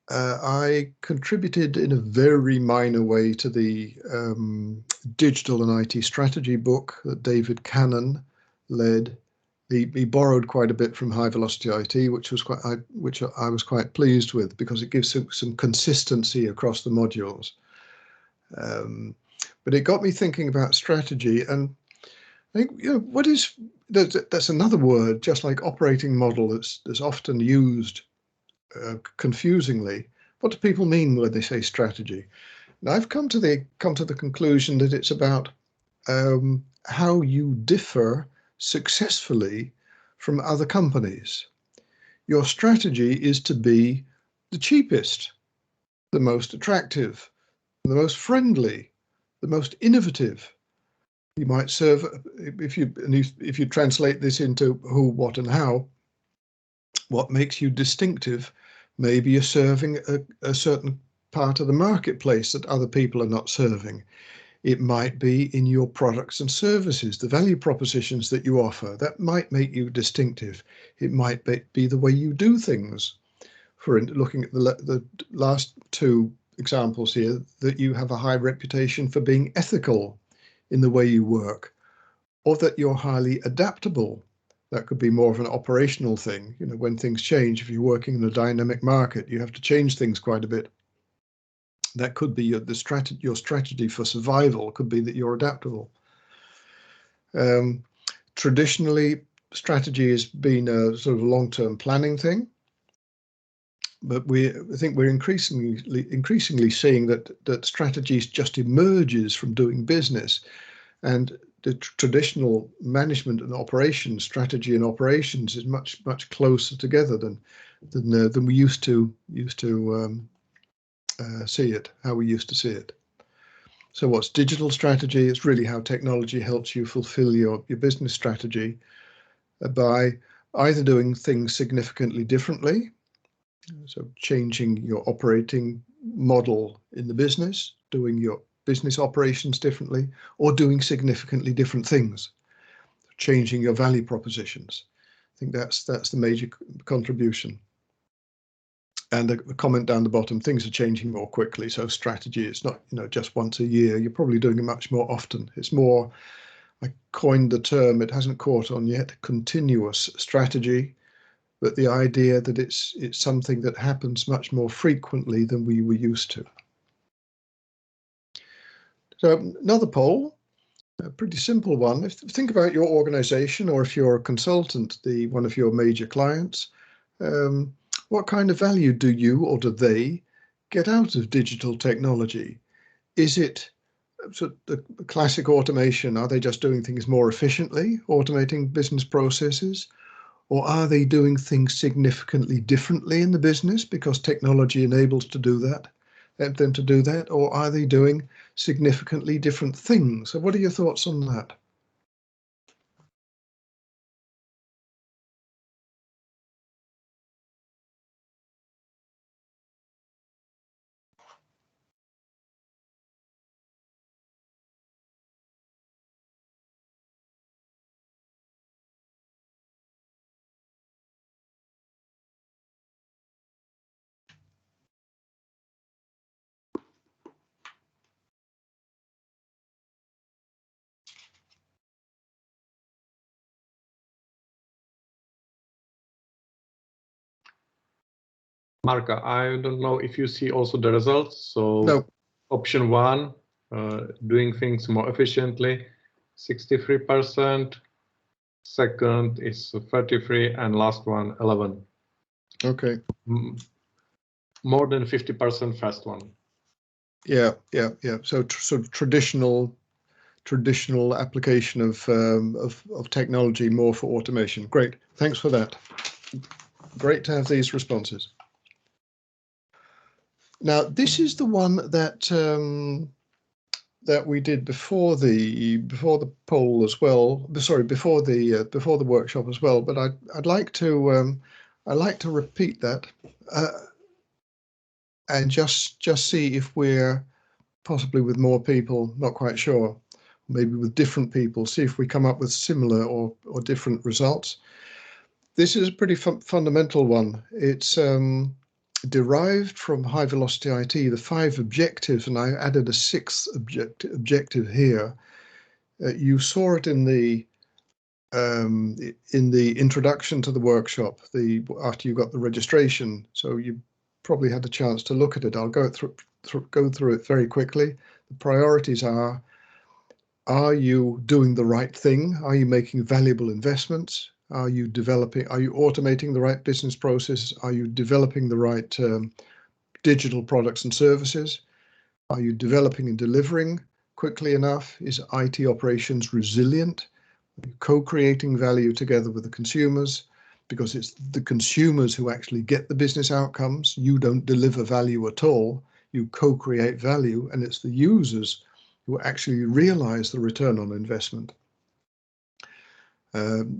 I contributed in a very minor way to the digital and IT strategy book that David Cannon led. He borrowed quite a bit from High Velocity IT, which I was quite pleased with, because it gives some consistency across the modules. But it got me thinking about strategy, and I think, that's another word, just like operating model, that's often used confusingly. What do people mean when they say strategy? And I've come to the conclusion that it's about how you differ successfully from other companies. Your strategy is to be the cheapest, the most attractive, the most friendly, the most innovative. You might serve, if you translate this into who, what, and how, what makes you distinctive. Maybe you're serving a certain part of the marketplace that other people are not serving. It might be in your products and services, the value propositions that you offer. That might make you distinctive. It might be the way you do things. For looking at the last two examples here, that you have a high reputation for being ethical in the way you work, or that you're highly adaptable. That could be more of an operational thing. When things change, if you're working in a dynamic market, you have to change things quite a bit. That could be your strategy for survival, could be that you're adaptable. Traditionally, strategy has been a sort of long-term planning thing, but I think we're increasingly seeing that strategy just emerges from doing business, and the traditional management and operations, strategy and operations, is much closer together than we used to see it, how we used to see it. So what's digital strategy? It's really how technology helps you fulfill your business strategy by either doing things significantly differently, so changing your operating model in the business, doing your business operations differently, or doing significantly different things, changing your value propositions. I think that's the major contribution. And the comment down the bottom, things are changing more quickly. So strategy, it's not just once a year. You're probably doing it much more often. It's more, I coined the term, it hasn't caught on yet, continuous strategy, but the idea that it's something that happens much more frequently than we were used to. So another poll, a pretty simple one. Think about your organization, or if you're a consultant, one of your major clients, what kind of value do you or do they get out of digital technology? Is it sort of the classic automation? Are they just doing things more efficiently, automating business processes? Or are they doing things significantly differently in the business because technology enables them to do that? Or are they doing significantly different things? So what are your thoughts on that? Mark, I don't know if you see also the results. So No. Option 1, doing things more efficiently, 63%. Second is 33, and last one 11. Okay. More than 50% first one. Yeah. So sort of traditional application of technology, more for automation. Great, thanks for that. Great to have these responses. Now, this is the one that we did before the poll as well. Sorry, before the workshop as well. But I'd like to repeat that and just see if we're possibly with more people. Not quite sure. Maybe with different people. See if we come up with similar or different results. This is a pretty fundamental one. It's derived from high velocity IT, the 5 objectives, and I added a 6th objective here. You saw it in the introduction to the workshop, after you got the registration, so you probably had a chance to look at it. I'll go through it very quickly. The priorities are you doing the right thing? Are you making valuable investments? Are you automating the right business processes? Are you developing the right digital products and services? Are you developing and delivering quickly enough? Is IT operations resilient? Are you co-creating value together with the consumers? Because it's the consumers who actually get the business outcomes. You don't deliver value at all. You co-create value, and it's the users who actually realize the return on investment.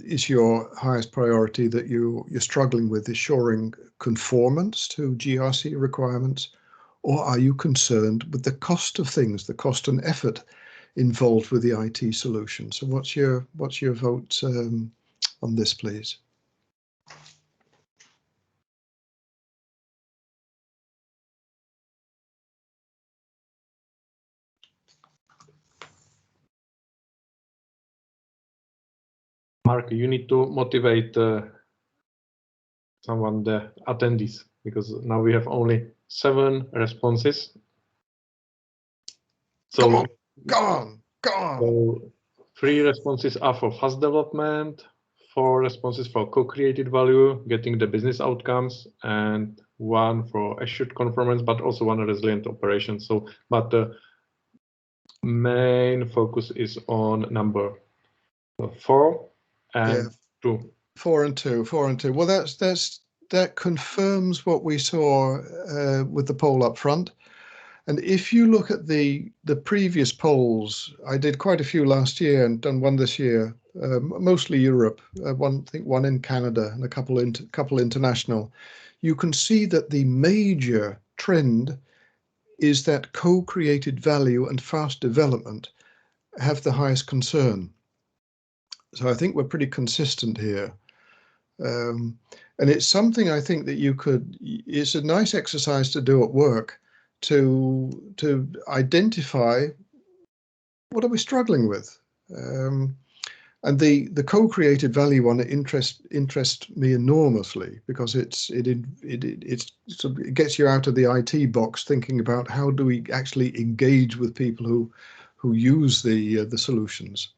Is your highest priority that you're struggling with assuring conformance to GRC requirements, or are you concerned with the cost of things, the cost and effort involved with the IT solution? So what's your vote on this, please? Mark, you need to motivate the attendees, because now we have only 7 responses. So go on. So 3 responses are for fast development, 4 responses for co-created value, getting the business outcomes, and 1 for assured conformance, but also 1 resilient operation. So, but the main focus is on number 4 and 2. 4 and 2. Well, that confirms what we saw with the poll up front. And if you look at the previous polls, I did quite a few last year and done one this year, mostly Europe, I think one in Canada and a couple international. You can see that the major trend is that co-created value and fast development have the highest concern. So I think we're pretty consistent here. And it's something I think that it's a nice exercise to do at work, to identify what are we struggling with. And the co-created value one interests me enormously, because it gets you out of the IT box, thinking about how do we actually engage with people who use the solutions.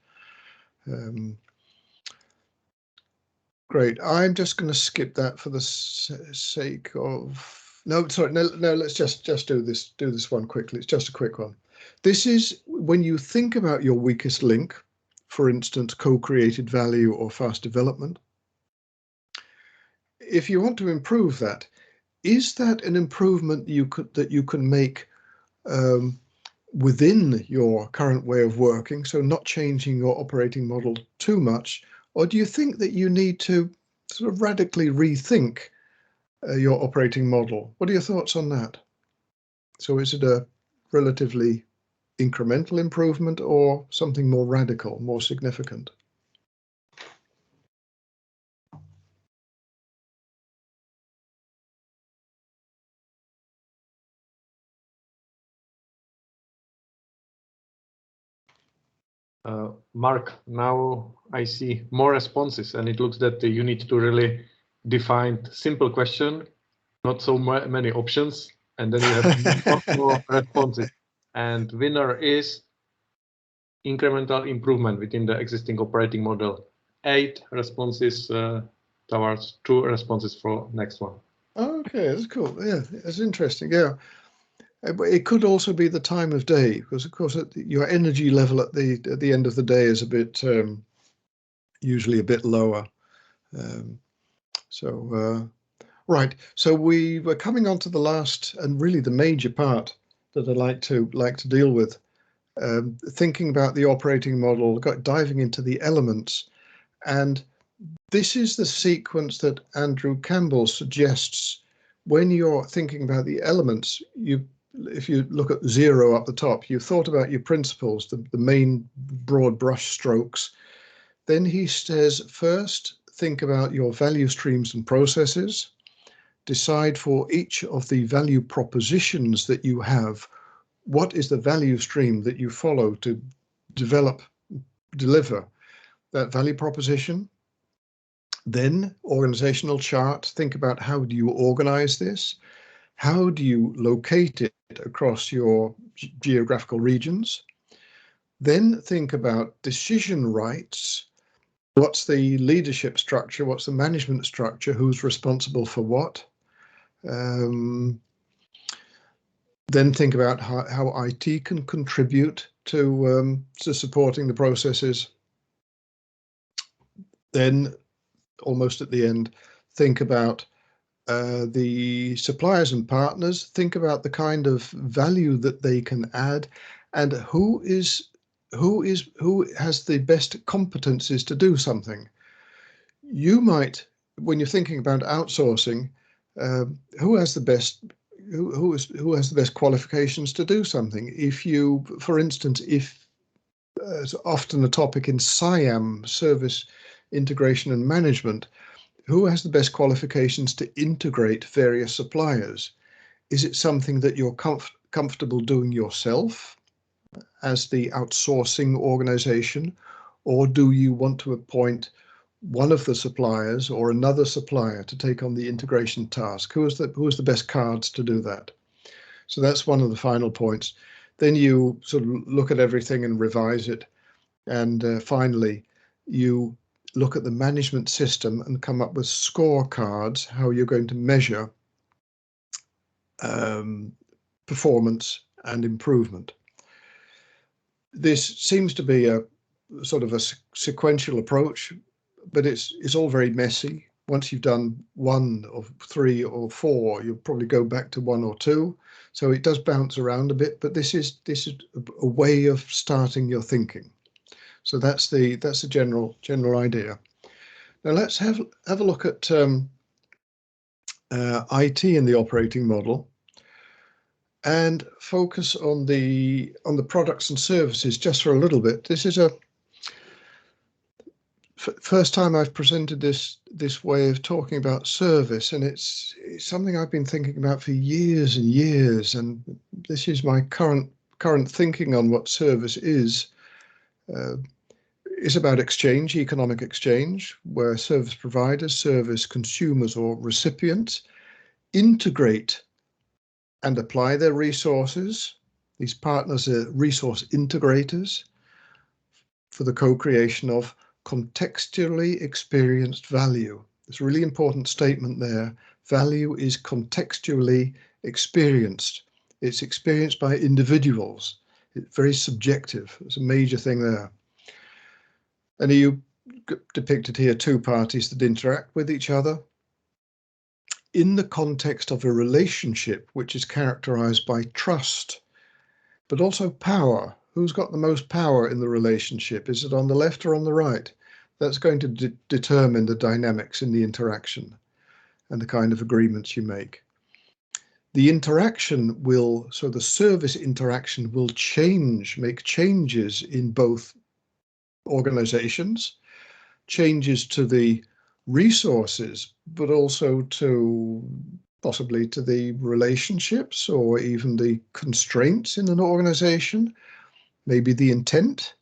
Great. I'm just going to skip that for the sake of no. Let's just do this one quickly. It's just a quick one. This is when you think about your weakest link, for instance, co-created value or fast development. If you want to improve that, is that an improvement that you can make within your current way of working, so not changing your operating model too much? Or do you think that you need to sort of radically rethink your operating model? What are your thoughts on that? So is it a relatively incremental improvement or something more radical, more significant? Mark, now I see more responses, and it looks that you need to really define simple question, not so many options, and then you have more responses. And winner is incremental improvement within the existing operating model. 8 responses towards 2 responses for next one. Okay, that's cool. Yeah, that's interesting. Yeah. It could also be the time of day, because of course your energy level at the end of the day is a bit usually a bit lower. Right. So we were coming on to the last and really the major part that I'd like to deal with. Thinking about the operating model, diving into the elements, and this is the sequence that Andrew Campbell suggests when you're thinking about the elements. If you look at 0 up the top, you've thought about your principles, the main broad brush strokes. Then he says, first, think about your value streams and processes. decide for each of the value propositions that you have, what is the value stream that you follow to deliver that value proposition. Then organizational chart, think about how do you organize this? How do you locate it across your geographical regions? Then think about decision rights. What's the leadership structure? What's the management structure? Who's responsible for what? Then think about how IT can contribute to supporting the processes. Then, almost at the end, think about the suppliers and partners. Think about the kind of value that they can add, and who has the best competencies to do something. You might, when you're thinking about outsourcing, who has the best qualifications to do something? If you, for instance, it's often a topic in SIAM, service integration and management, who has the best qualifications to integrate various suppliers? Is it something that you're comfortable doing yourself as the outsourcing organization, or do you want to appoint one of the suppliers or another supplier to take on the integration task? Who is the best cards to do that? So that's one of the final points. Then you sort of look at everything and revise it. And finally, you look at the management system and come up with scorecards, how you're going to measure performance and improvement. This seems to be a sort of a sequential approach, but it's all very messy. Once you've done 1 or 3 or 4, you'll probably go back to 1 or 2. So it does bounce around a bit, but this is a way of starting your thinking. So that's the general idea. Now let's have a look at IT in the operating model, and focus on the products and services just for a little bit. This is a first time I've presented this way of talking about service, and it's something I've been thinking about for years and years, and this is my current thinking on what service is. It's about exchange, economic exchange, where service providers, service consumers or recipients integrate and apply their resources. These partners are resource integrators for the co-creation of contextually experienced value. It's a really important statement there. Value is contextually experienced. It's experienced by individuals. It's very subjective. It's a major thing there. And you depicted here 2 parties that interact with each other in the context of a relationship which is characterized by trust, but also power. Who's got the most power in the relationship? Is it on the left or on the right? That's going to determine the dynamics in the interaction and the kind of agreements you make. The interaction the service interaction will make changes in both organizations, changes to the resources, but also possibly to the relationships or even the constraints in an organization, maybe the intent.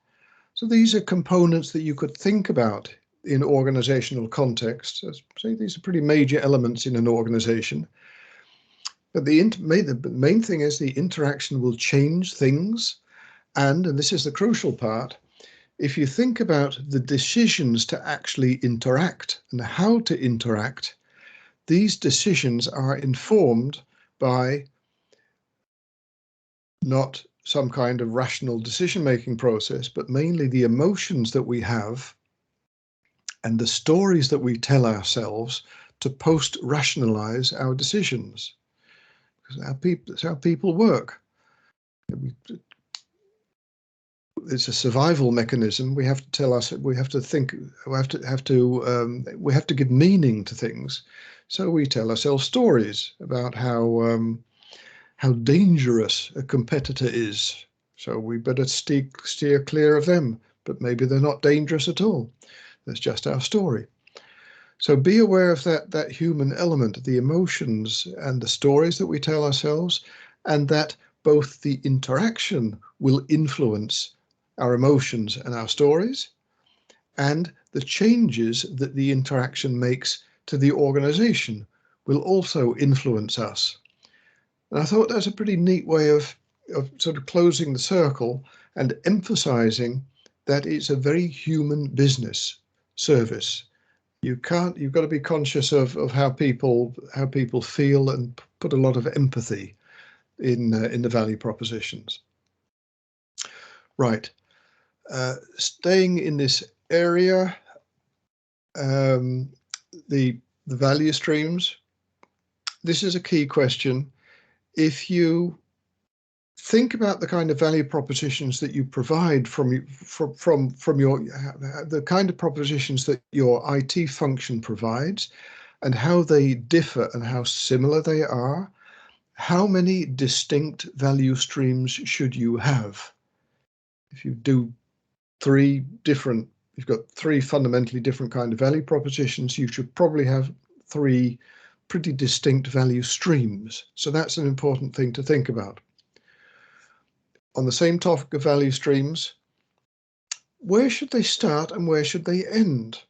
So these are components that you could think about in organizational context. Say these are pretty major elements in an organization. But the main thing is the interaction will change things, and this is the crucial part, if you think about the decisions to actually interact and how to interact, these decisions are informed by not some kind of rational decision-making process, but mainly the emotions that we have and the stories that we tell ourselves to post-rationalize our decisions. Because that's how people work. It's a survival mechanism. We have to tell us, we have to think, we have to give meaning to things. So we tell ourselves stories about how dangerous a competitor is. So we better steer clear of them, but maybe they're not dangerous at all. That's just our story. So be aware of that human element, the emotions and the stories that we tell ourselves, and that both the interaction will influence our emotions and our stories, and the changes that the interaction makes to the organization will also influence us. And I thought that's a pretty neat way of sort of closing the circle and emphasizing that it's a very human business service. You've got to be conscious of how people feel and put a lot of empathy in the value propositions. Right. Staying in this area, the value streams. This is a key question. If you think about the kind of value propositions that you provide from your the kind of propositions that your IT function provides, and how they differ and how similar they are, how many distinct value streams should you have? If you do you've got three fundamentally different kind of value propositions, you should probably have three pretty distinct value streams. So that's an important thing to think about. On the same topic of value streams, where should they start and where should they end?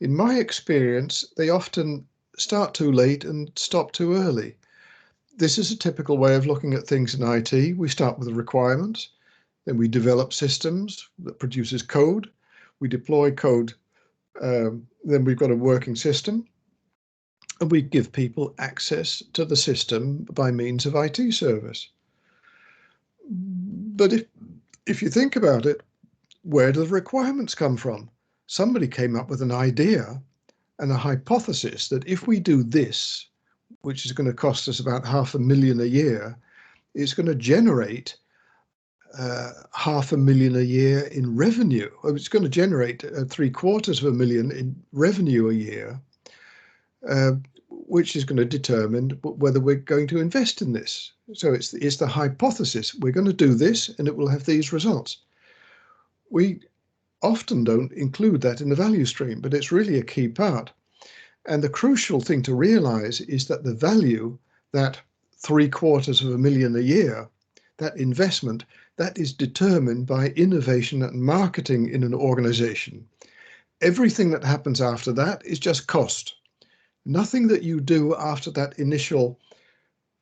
In my experience, they often start too late and stop too early. This is a typical way of looking at things in IT. We start with the requirements, then we develop systems that produces code, we deploy code, then we've got a working system, and we give people access to the system by means of IT service. But if you think about it, where do the requirements come from? Somebody came up with an idea and a hypothesis that if we do this, which is going to cost us about $500,000 a year, it's going to generate $500,000 a year in revenue. It's going to generate $750,000 in revenue a year, which is going to determine whether we're going to invest in this. So it's the hypothesis. We're going to do this and it will have these results. We often don't include that in the value stream, but it's really a key part. And the crucial thing to realize is that the value, that $750,000 a year, that investment, that is determined by innovation and marketing in an organization. Everything that happens after that is just cost. Nothing that you do after that initial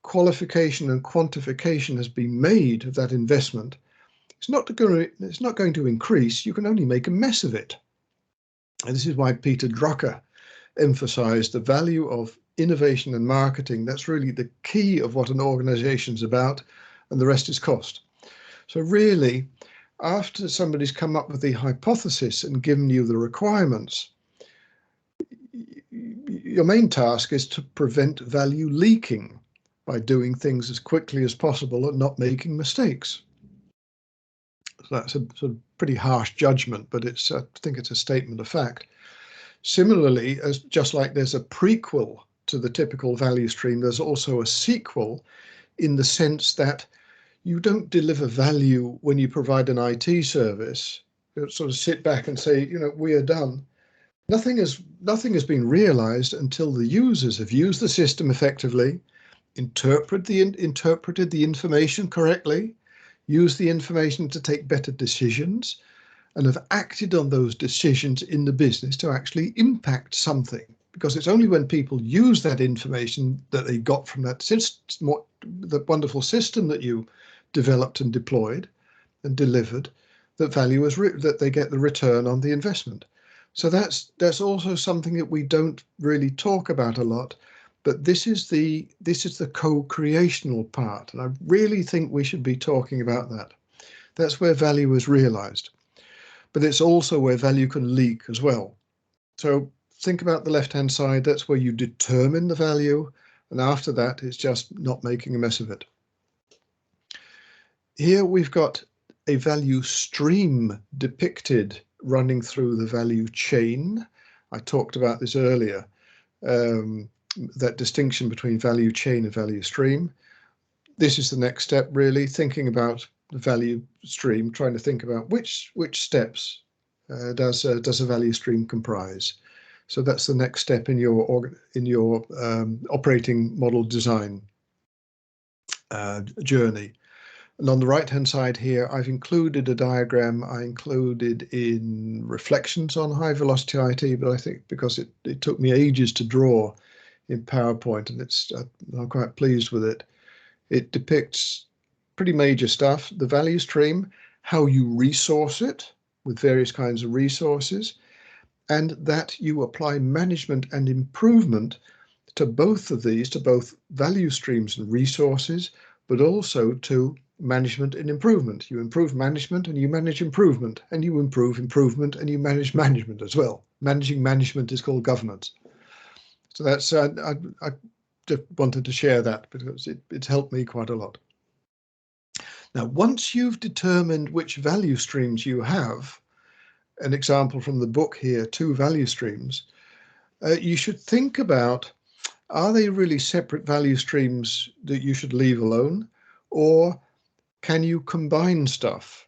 qualification and quantification has been made of that investment, it's not going to increase. You can only make a mess of it. And this is why Peter Drucker emphasized the value of innovation and marketing. That's really the key of what an organization's about, and the rest is cost. So really, after somebody's come up with the hypothesis and given you the requirements, your main task is to prevent value leaking by doing things as quickly as possible and not making mistakes. So that's a sort of pretty harsh judgment, but I think it's a statement of fact. Similarly, just like there's a prequel to the typical value stream, there's also a sequel, in the sense that you don't deliver value when you provide an IT service. You sort of sit back and say, we are done. Nothing has been realized until the users have used the system effectively, interpreted the information correctly, used the information to take better decisions, and have acted on those decisions in the business to actually impact something. Because it's only when people use that information that they got from that system, the wonderful system that you developed and deployed and delivered, that value is that they get the return on the investment. So that's also something that we don't really talk about a lot. But this is the co-creational part, and I really think we should be talking about that. That's where value is realized, but it's also where value can leak as well. So think about the left-hand side. That's where you determine the value, and after that, it's just not making a mess of it. Here we've got a value stream depicted running through the value chain. I talked about this earlier. That distinction between value chain and value stream. This is the next step, really, thinking about the value stream, trying to think about which steps does a value stream comprise. So that's the next step in your operating model design journey. And on the right-hand side here, I've included a diagram I included in reflections on high velocity IT, but I think because it took me ages to draw in PowerPoint, and I'm quite pleased with it. It depicts pretty major stuff: the value stream, how you resource it with various kinds of resources, and that you apply management and improvement to both of these, to both value streams and resources, but also to management and improvement. You improve management and you manage improvement, and you improve improvement and you manage management as well. Managing management is called governance. So that's I just wanted to share that because it's helped me quite a lot. Now, once you've determined which value streams you have, an example from the book here, 2 value streams, you should think about, are they really separate value streams that you should leave alone, or can you combine stuff?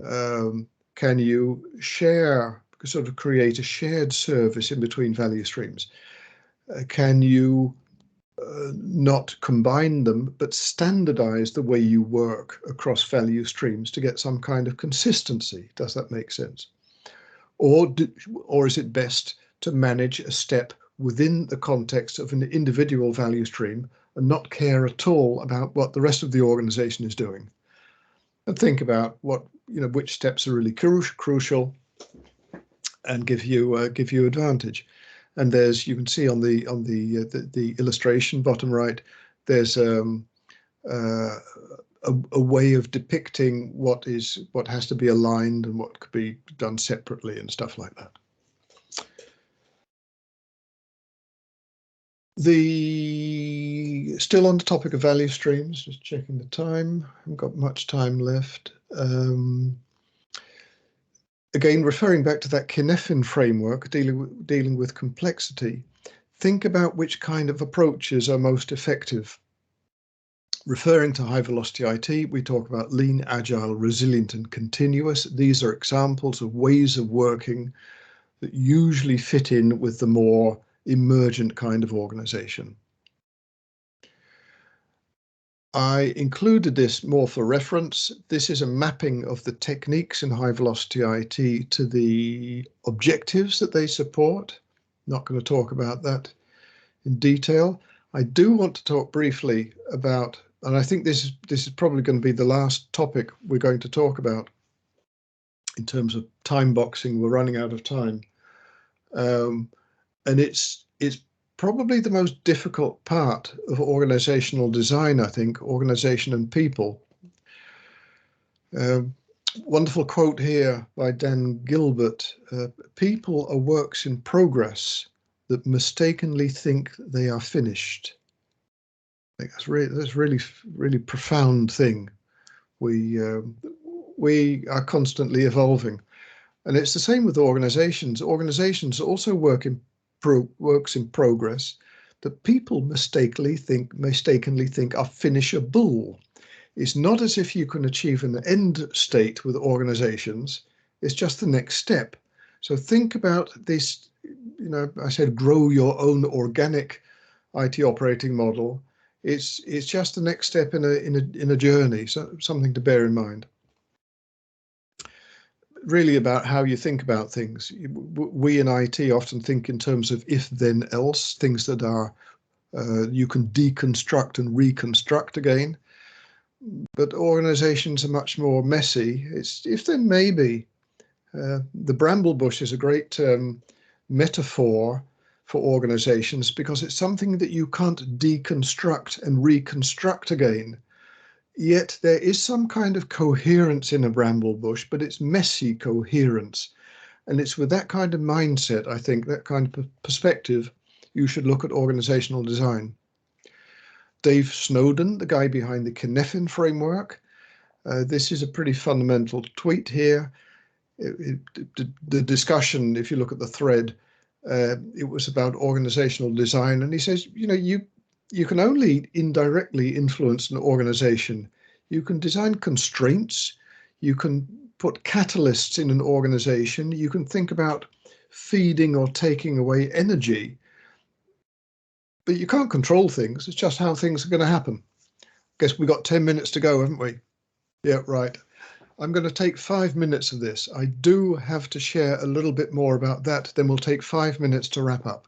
Can you share, sort of create a shared service in between value streams? Can you not combine them, but standardize the way you work across value streams to get some kind of consistency? Does that make sense? Or is it best to manage a step within the context of an individual value stream and not care at all about what the rest of the organization is doing? And think about which steps are really crucial and give you advantage. And you can see on the illustration bottom right, there's a way of depicting what has to be aligned and what could be done separately and stuff like that. Still on the topic of value streams, just checking the time. I haven't got much time left. Again, referring back to that Cynefin framework, dealing with complexity, think about which kind of approaches are most effective. Referring to high velocity IT, we talk about lean, agile, resilient, and continuous. These are examples of ways of working that usually fit in with the more emergent kind of organization. I included this more for reference. This is a mapping of the techniques in high velocity IT to the objectives that they support. Not going to talk about that in detail. I do want to talk briefly about, and I think this is probably going to be the last topic we're going to talk about in terms of time boxing. We're running out of time. And it's probably the most difficult part of organizational design, I think, organization and people. Wonderful quote here by Dan Gilbert: people are works in progress that mistakenly think they are finished. I think that's really profound thing. We are constantly evolving, and it's the same with organizations. Organizations also works in progress that people mistakenly think are finishable. It's not as if you can achieve an end state with organizations. It's just the next step. So think about this. I said grow your own organic IT operating model. It's just the next step in a journey. So something to bear in mind. Really about how you think about things. We in IT often think in terms of if then else, things that are you can deconstruct and reconstruct again. But organizations are much more messy. It's if then maybe. The bramble bush is a great metaphor for organizations because it's something that you can't deconstruct and reconstruct again. Yet there is some kind of coherence in a bramble bush, but it's messy coherence. And it's with that kind of mindset, I think, that kind of perspective, you should look at organizational design. Dave Snowden, the guy behind the Cynefin framework, this is a pretty fundamental tweet here. The discussion, if you look at the thread, it was about organizational design. And he says, you can only indirectly influence an organization. You can design constraints. You can put catalysts in an organization. You can think about feeding or taking away energy. But you can't control things. It's just how things are going to happen. Guess we got 10 minutes to go, haven't we? Yeah, right. I'm going to take 5 minutes of this. I do have to share a little bit more about that. Then we'll take 5 minutes to wrap up.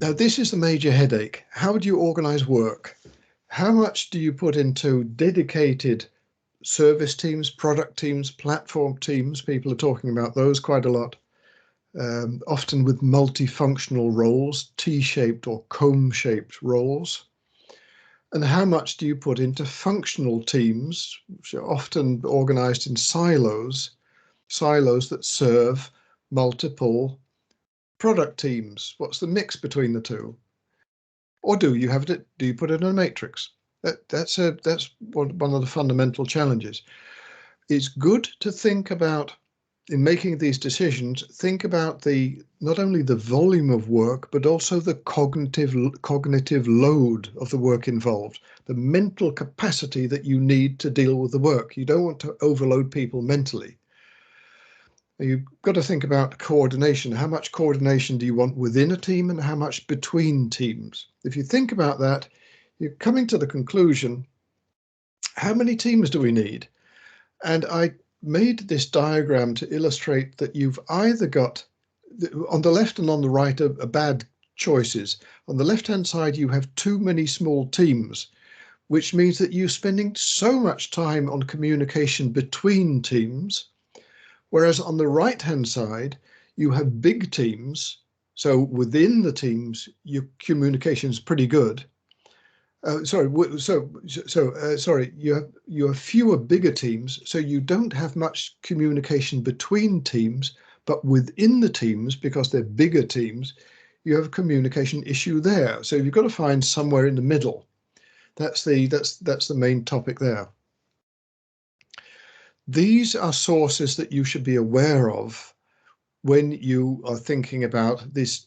Now, this is the major headache. How do you organize work? How much do you put into dedicated service teams, product teams, platform teams? People are talking about those quite a lot. Often with multifunctional roles, T-shaped or comb-shaped roles. And how much do you put into functional teams, which are often organized in silos that serve multiple product teams? What's the mix between the two? Or do you put it in a matrix? That's one of the fundamental challenges. It's good to think about, in making these decisions, think about not only the volume of work, but also the cognitive load of the work involved, the mental capacity that you need to deal with the work. You don't want to overload people mentally. You've got to think about coordination. How much coordination do you want within a team and how much between teams? If you think about that, you're coming to the conclusion, how many teams do we need? And I made this diagram to illustrate that you've either got, on the left and on the right are bad choices. On the left-hand side, you have too many small teams, which means that you're spending so much time on communication between teams. Whereas on the right-hand side, you have big teams. So within the teams, your communication is pretty good. You have fewer bigger teams, so you don't have much communication between teams, but within the teams, because they're bigger teams, you have a communication issue there. So you've got to find somewhere in the middle. That's the main topic there. These are sources that you should be aware of when you are thinking about this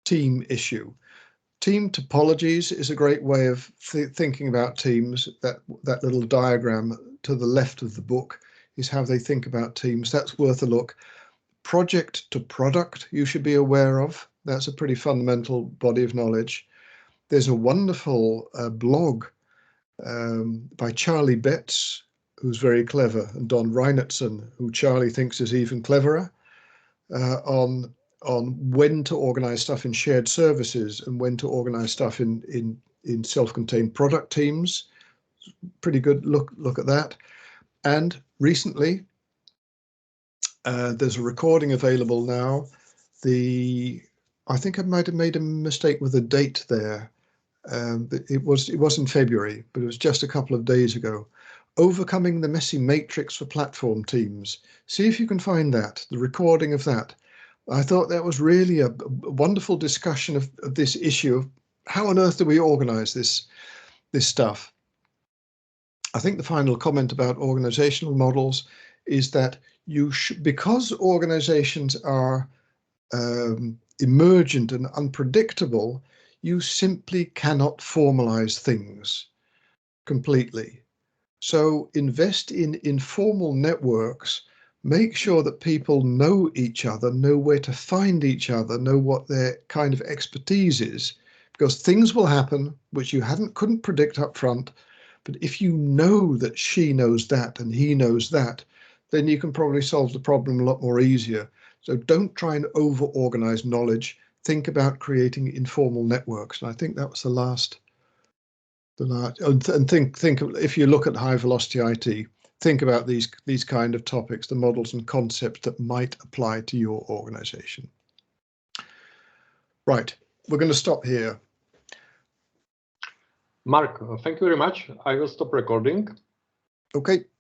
team issue. Team topologies is a great way of thinking about teams. That little diagram to the left of the book is how they think about teams. That's worth a look. Project to product you should be aware of. That's a pretty fundamental body of knowledge. There's a wonderful blog by Charlie Betts, who's very clever, and Don Reinertsen, who Charlie thinks is even cleverer, on when to organize stuff in shared services and when to organize stuff in self-contained product teams. Pretty good look at that. And recently, there's a recording available now. I think I might have made a mistake with the date there. It was in February, but it was just a couple of days ago. Overcoming the Messy Matrix for Platform Teams. See if you can find that, the recording of that. I thought that was really a wonderful discussion of this issue of how on earth do we organize this stuff. I think the final comment about organizational models is that because organizations are emergent and unpredictable, you simply cannot formalize things completely. So invest in informal networks. Make sure that people know each other, know where to find each other, know what their kind of expertise is, because things will happen which you couldn't predict up front. But if you know that she knows that and he knows that, then you can probably solve the problem a lot more easier. So don't try and over-organize knowledge. Think about creating informal networks. And I think that was the last. And think if you look at high velocity IT, think about these kind of topics, the models and concepts that might apply to your organization. Right, we're going to stop here. Mark, thank you very much. I will stop recording. Okay.